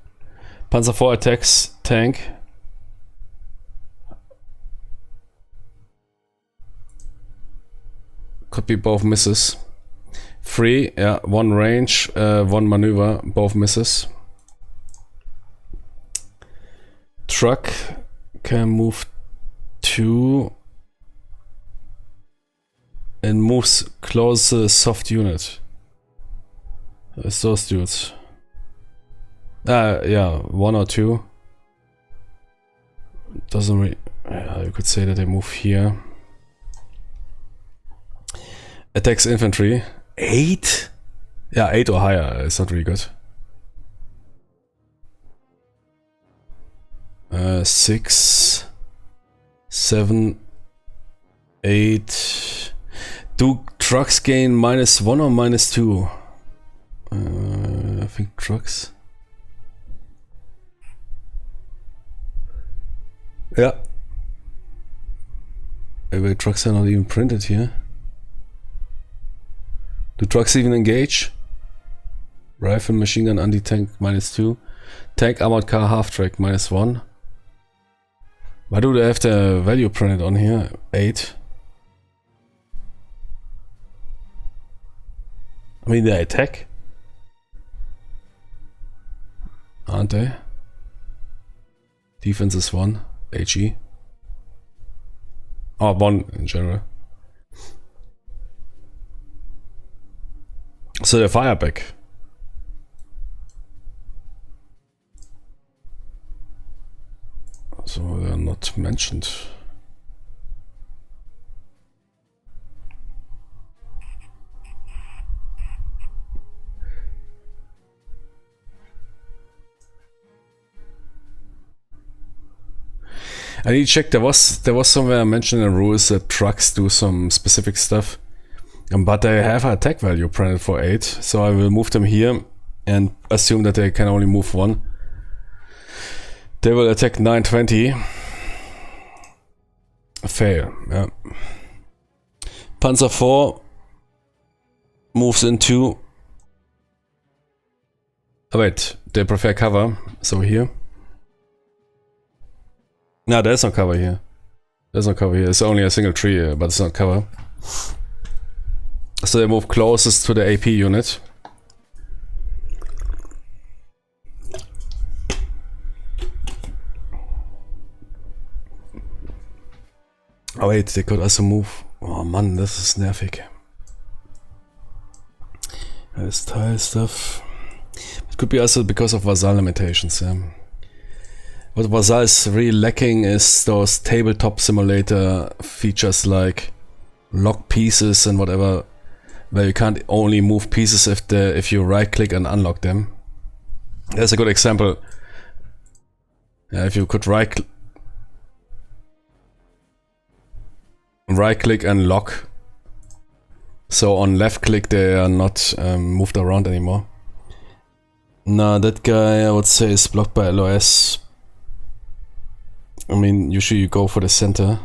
Panzer IV attacks tank. Could be both misses. 3, yeah, 1 range, 1 maneuver, both misses. Truck can move 2 and moves close to the soft unit. It's those dudes. Yeah, 1 or 2. Doesn't really. Yeah, you could say that they move here. Attacks infantry. 8? Yeah, 8 or higher. It's not really good. 6, 7, 8. Do trucks gain -1 or -2? I think trucks. Yeah. Maybe trucks are not even printed here. Do trucks even engage? Rifle, machine gun, anti-tank -2. Tank, armored car, half-track -1. Why do they have the value printed on here? 8. I mean, they attack. Aren't they? Defense is 1. HE. Oh, 1 in general. So they fire back. So they're not mentioned. I need to check. There was somewhere mentioned in the rules that trucks do some specific stuff, but they have an attack value printed for 8. So I will move them here and assume that they can only move 1. They will attack 920. Fail. Yeah. Panzer 4 moves in 2. Oh wait, they prefer cover. So here. No, there's no cover here. There's no cover here. It's only a single tree, but it's not cover. So they move closest to the AP unit. Oh wait, they could also move. Oh man, das ist nervig. There's tile stuff. It could be also because of VASSAL limitations, yeah. What VASSAL is really lacking is those tabletop simulator features like lock pieces and whatever, where you can't only move pieces if you right click and unlock them. There's a good example. Yeah, if you could right click and lock, so on left click they are not moved around anymore. Nah, that guy I would say is blocked by LOS. I mean, usually you go for the center.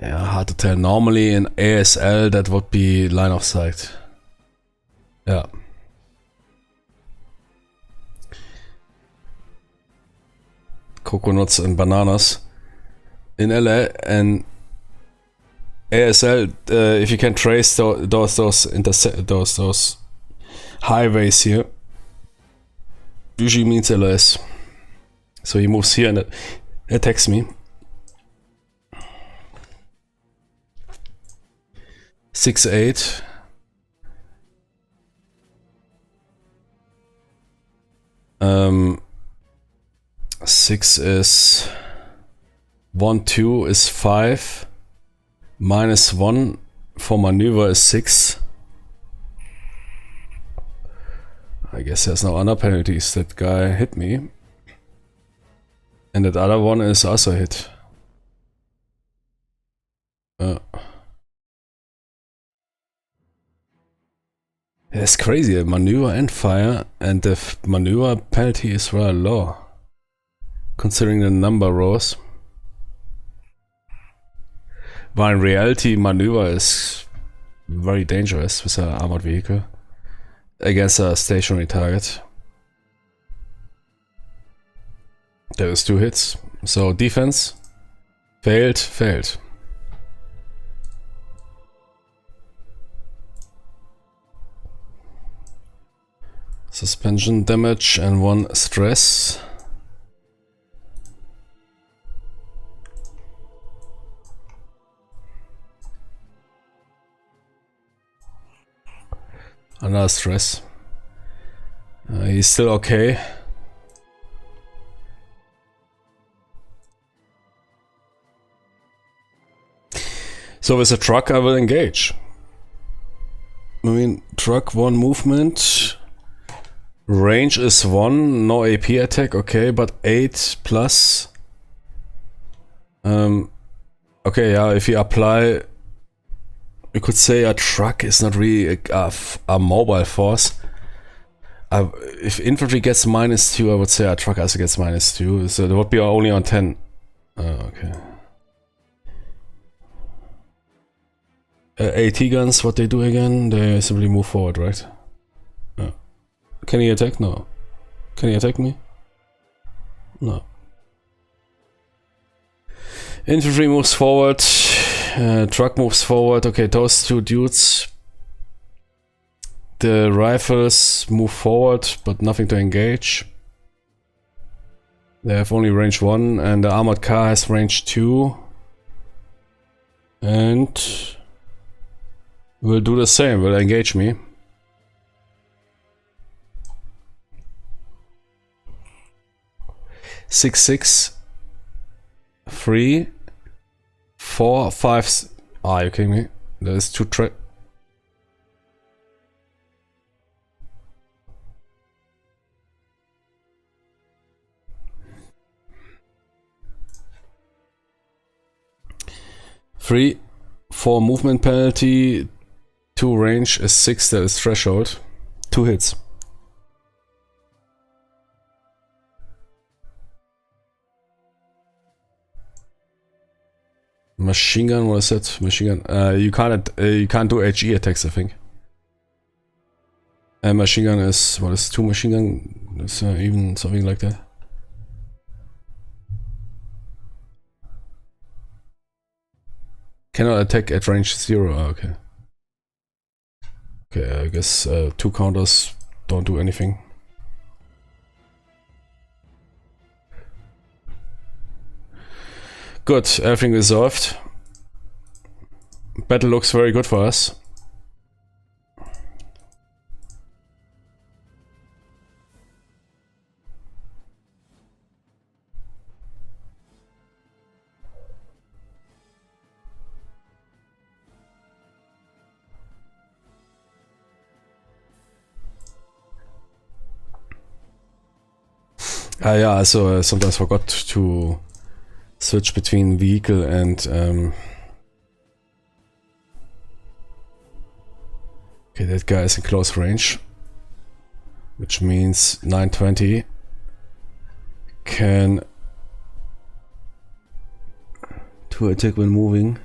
Yeah, hard to tell. Normally in ASL that would be line of sight. Yeah. Coconuts and bananas. In LA and ASL, if you can trace those highways here, usually means LS. So he moves here and attacks me. 6-8. Six is 1-2 is 5. -1 for maneuver is 6. I guess there's no other penalties. That guy hit me. And that other one is also hit. It's crazy. Maneuver and fire, and the maneuver penalty is rather low, considering the number rows. But in reality, maneuver is very dangerous with an armored vehicle against a stationary target. There is 2 hits. So defense failed. Suspension damage and 1 stress. Another stress. He's still okay. So with a truck I will engage. I mean, truck 1 movement. Range is 1, no AP attack, okay, but 8 plus. Okay, yeah, if you apply, you could say a truck is not really a mobile force. If infantry gets -2, I would say a truck also gets -2, so that would be only on 10. Okay. AT guns, what they do again? They simply move forward, right? Can he attack? No. Can he attack me? No. Infantry moves forward. Truck moves forward. Okay, those two dudes. The rifles move forward, but nothing to engage. They have only range 1, and the armored car has range 2. And will do the same, will engage me. Six, 6, 3, 4, 5. Are you kidding me? There's 2 track. Three, 4 movement penalty, 2 range is 6, that is threshold. 2 hits. Machine gun, what is that? Machine gun. You can't do HE attacks, I think. And machine gun is, what is 2 machine gun? It's even something like that. Cannot attack at range 0. Oh, okay. Okay, I guess 2 counters don't do anything. Good, everything resolved. Battle looks very good for us. Yeah, also sometimes forgot to switch between vehicle and okay, that guy is in close range, which means 920 can to attack when moving.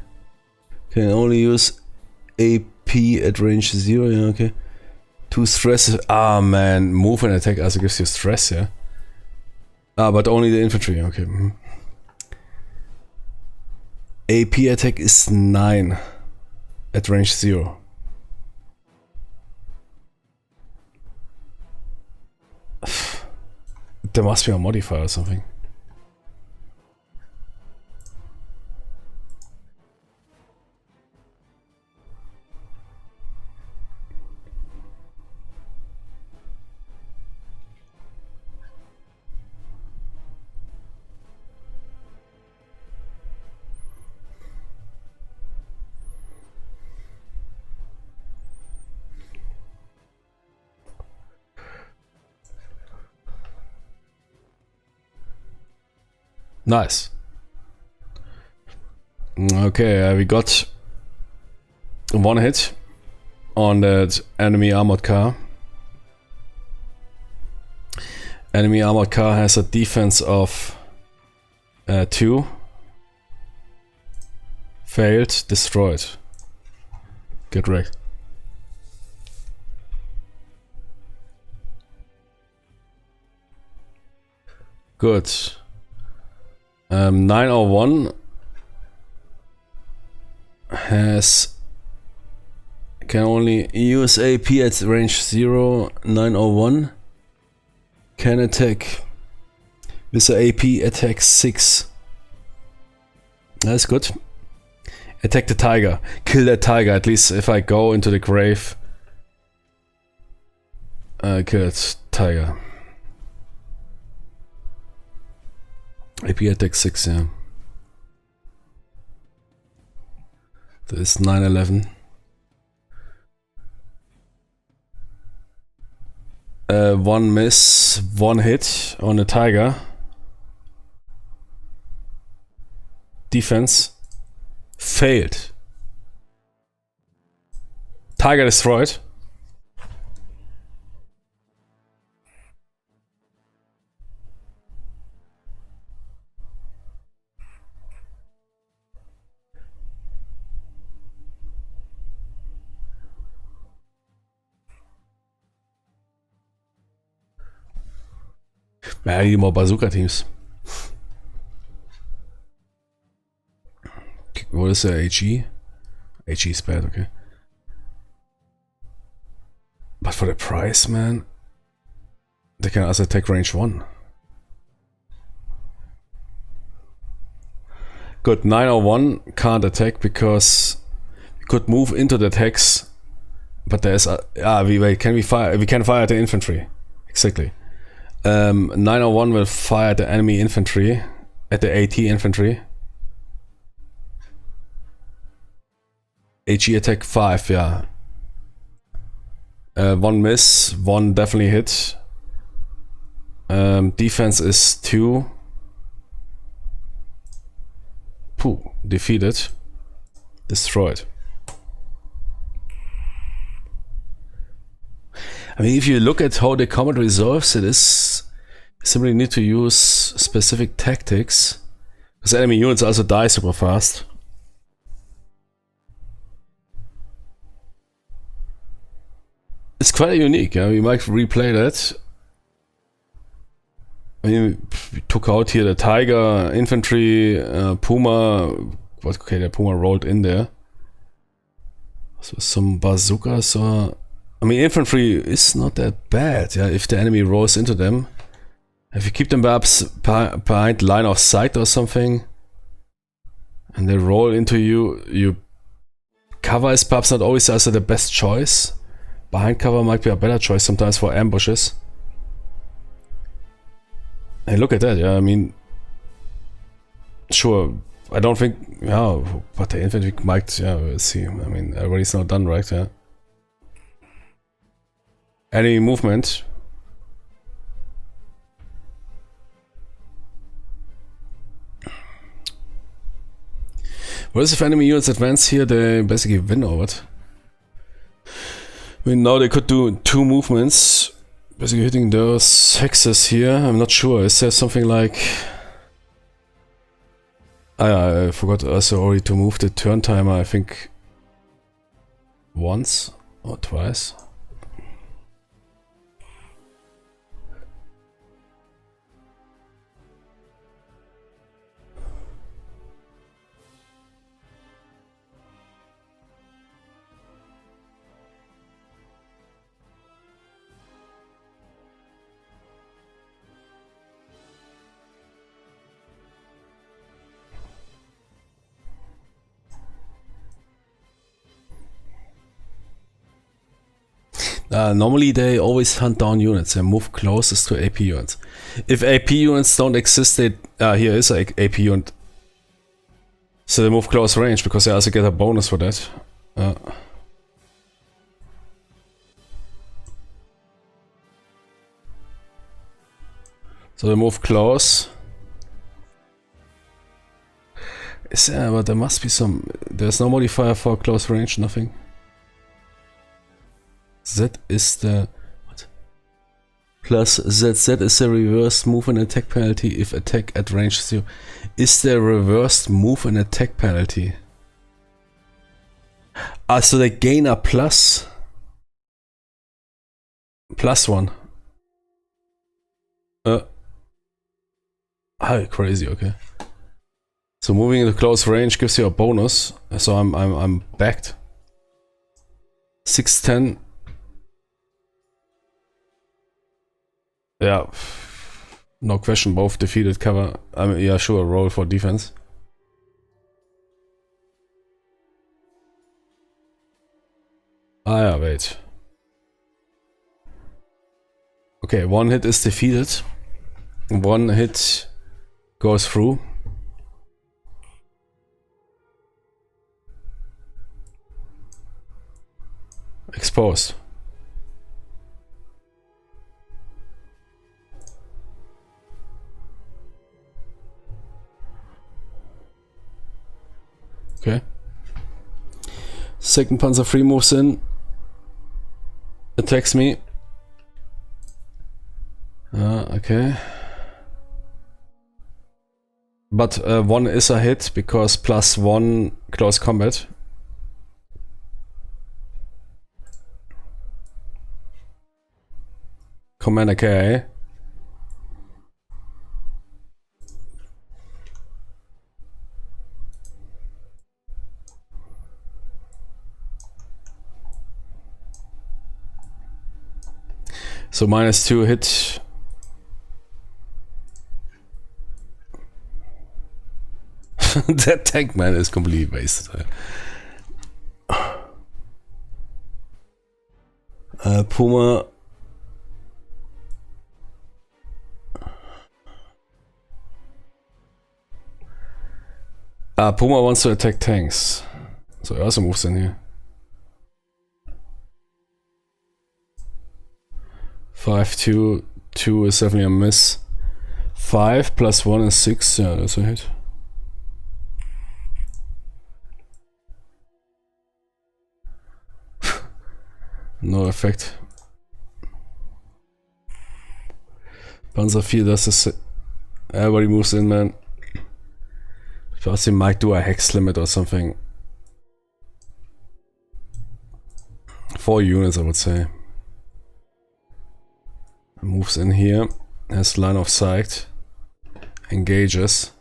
Can only use AP at range 0. Yeah, okay. 2 stress. Ah man, move and attack also gives you stress. Yeah. Ah, but only the infantry. Okay. AP attack is 9 at range 0. There must be a modifier or something. Nice. Okay, we got 1 hit on that enemy armored car. Enemy armored car has a defense of 2. Failed, destroyed. Get wrecked. Good. 901 can only use AP at range 0. 901 can attack with the AP attack 6. That's good. Attack the tiger. Kill that tiger. At least if I go into the grave, kill that tiger. AP attack 6, yeah. That is 911. 1 miss, 1 hit on the tiger. Defense. Failed. Tiger destroyed. Ja, I need more bazooka teams. What is the HE? HE is bad, okay. But for the price, man, they can also attack range 1. Good, 901 can't attack because we could move into the attacks, but there's we can fire the infantry. Exactly. 901 will fire the enemy infantry at the AT infantry. HE attack 5, yeah. 1 miss, 1 definitely hit. Defense is 2. Pooh, defeated. Destroyed. I mean, if you look at how the combat resolves, it is simply need to use specific tactics. Because enemy units also die super fast. It's quite unique, yeah. We might replay that. I mean, we took out here the Tiger, infantry, Puma. Okay, the Puma rolled in there. So some bazookas or... I mean, infantry is not that bad, yeah, if the enemy rolls into them. If you keep them perhaps behind line of sight or something, and they roll into you, cover is perhaps not always also the best choice. Behind cover might be a better choice sometimes for ambushes. And look at that, yeah, I mean, sure, I don't think, yeah, but the infantry might, yeah, we'll see. I mean, everybody's not done, right, yeah. Any movement. What is if enemy units advance here, they basically win or what? I mean, now they could do 2 movements, basically hitting those hexes here. I'm not sure, is there something like... I forgot also already to move the turn timer, I think once or twice. Normally they always hunt down units and move closest to AP units. If AP units don't exist, they... here is an AP unit. So they move close range because they also get a bonus for that. So they move close. But there must be some... There's no modifier for close range, nothing. Z is the... What? Plus ZZ is the reversed move and attack penalty if attack at range 0. Is there reversed move and attack penalty? Ah, so they gain a plus. +1. Crazy, okay. So moving into close range gives you a bonus. So I'm backed. 610. Yeah, no question, both defeated cover. I mean, yeah, sure, roll for defense. Ah, yeah, wait. Okay, 1 hit is defeated. 1 hit goes through. Exposed. Okay. Second Panzer III moves in. Attacks me. Okay. But 1 is a hit because +1 close combat. Commander KIA. So -2 hit. That tank man is completely wasted. Puma. Puma wants to attack tanks. So he also moves in here. 5, 2, 2 is definitely a miss. 5 + 1 is 6, yeah, that's a hit. No effect. Panzer IV does this. Everybody moves in, man. Perhaps he might do a hex limit or something. 4 units, I would say. Moves in here. Has line of sight. Engages.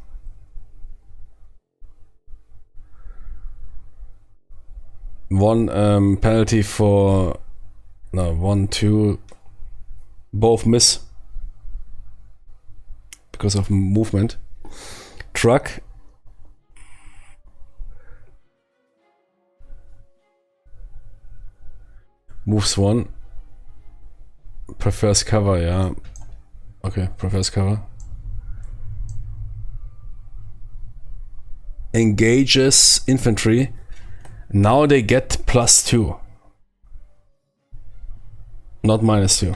One penalty for... No, 1, 2... Both miss. Because of movement. Truck. Moves 1. Prefers cover, yeah. Okay, prefers cover. Engages infantry. Now they get +2. Not -2.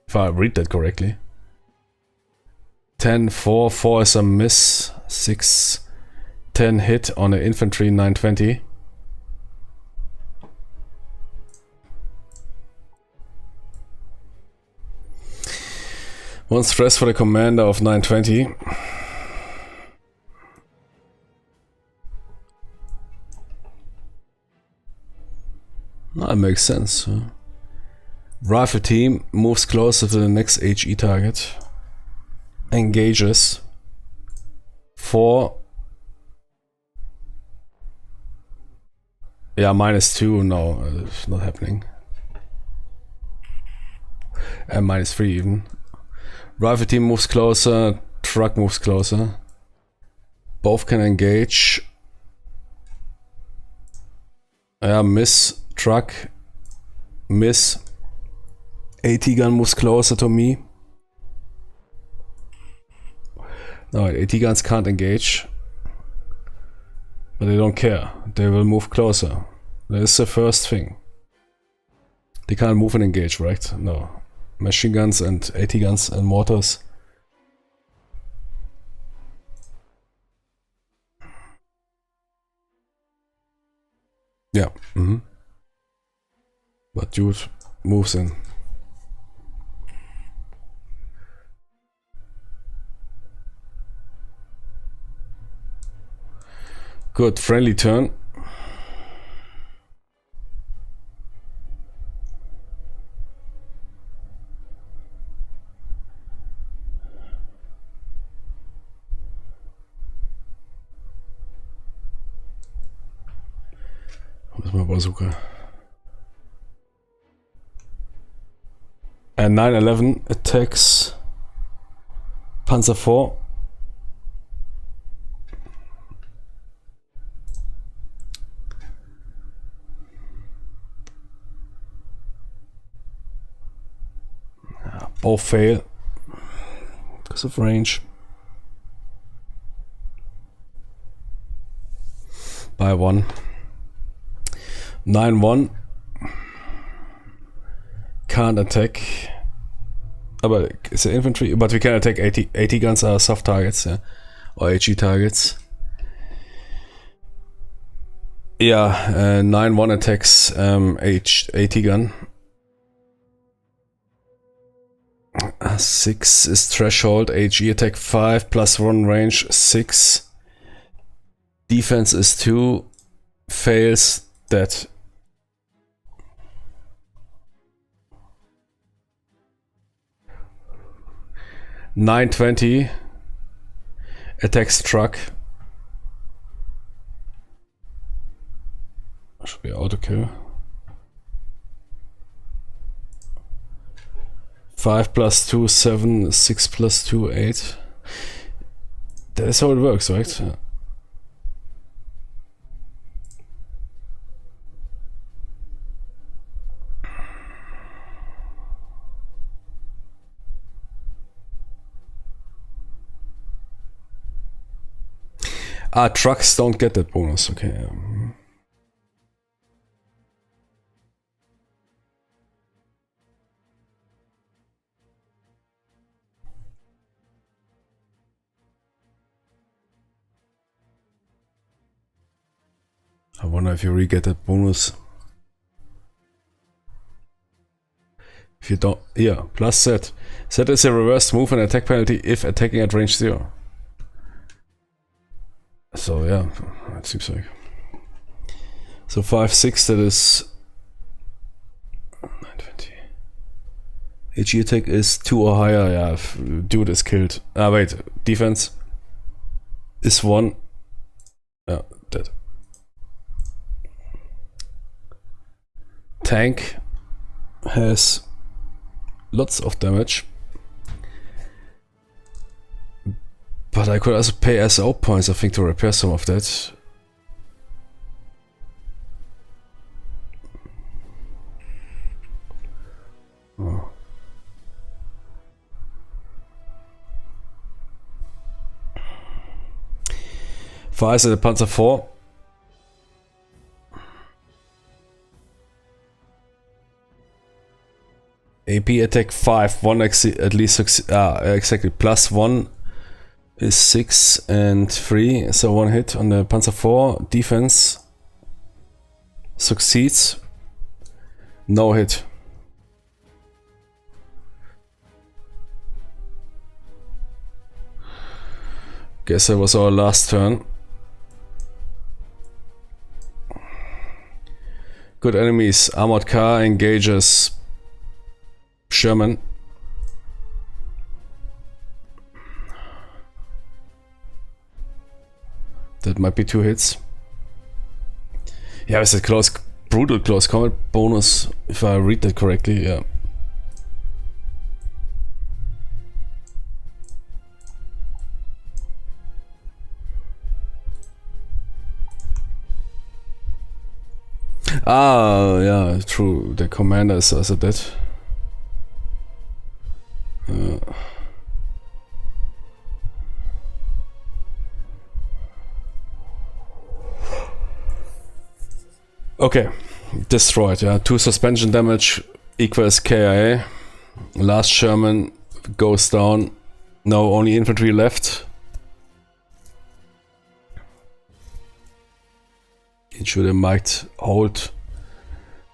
If I read that correctly. 10, 4, 4 is a miss. 6, 10 hit on the infantry, 920. One stress for the commander of 920. That makes sense. Huh? Rifle team moves closer to the next HE target. Engages. 4. Yeah, -2. No, it's not happening. And -3 even. Rifle team moves closer. Truck moves closer. Both can engage. Yeah, miss. Truck. Miss. AT gun moves closer to me. No, AT guns can't engage. But they don't care. They will move closer. That is the first thing. They can't move and engage, right? No. Machine guns and AT guns and mortars. Yeah. But dude moves in. Good, friendly turn. Where's my bazooka? And 911 attacks Panzer IV. Both fail because of range. By 1. 9-1. Can't attack. But it's an infantry. But we can attack 80 guns are soft targets, yeah, or HE targets. Yeah, 9-1 attacks, AT gun. 6 is threshold, HE attack 5, +1 range 6. Defense is 2, fails, dead. $920 attacks truck. Should be auto kill. 5 + 2, 7, 6 + 2, 8. That's how it works, right? Ah, trucks don't get that bonus, okay. I wonder if you re-get that bonus. If you don't, yeah, plus set. Set is a reversed move and attack penalty if attacking at range 0. So yeah, that seems like. So 5-6, that is 920. HE attack is 2 or higher, yeah, if dude is killed. Ah wait, defense is 1. Yeah, dead. Tank has lots of damage. But I could also pay SO points, I think, to repair some of that. Oh. Fires at the Panzer IV. AP attack 5, 1 at least exactly +1 is 6 and 3, so 1 hit on the Panzer IV. Defense succeeds, no hit. Guess that was our last turn. Good enemies. Armored car engages Sherman. That might be 2 hits. Yeah, it's a close, brutal close combat bonus, if I read that correctly, yeah. Ah, yeah, true. The commander is also dead. Okay, destroyed, yeah. 2 suspension damage equals KIA. Last Sherman goes down. No, only infantry left. It should have might hold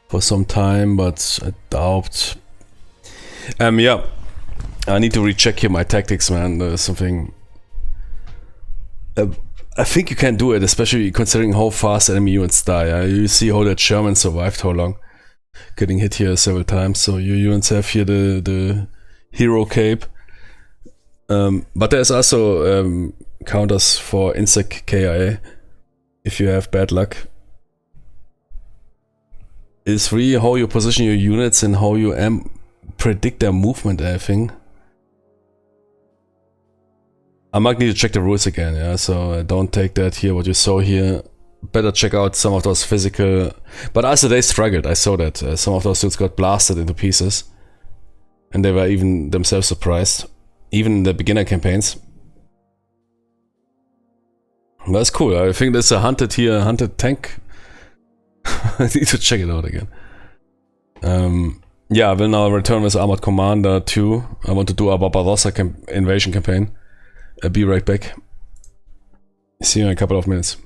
for some time, but I doubt. Yeah, I need to recheck here my tactics, man. There's something. I think you can do it, especially considering how fast enemy units die. You see how that Sherman survived how long, getting hit here several times. So your units have here the hero cape, but there's also counters for insect KIA if you have bad luck. It's really how you position your units and how you predict their movement, I think. I might need to check the rules again, yeah, so don't take that here, what you saw here. Better check out some of those physical... But also they struggled, I saw that. Some of those dudes got blasted into pieces. And they were even themselves surprised. Even in the beginner campaigns. That's cool, I think there's a hunted here, hunted tank. I need to check it out again. Yeah, I will now return with Armored Commander 2. I want to do a Barbarossa invasion campaign. I'll be right back. See you in a couple of minutes.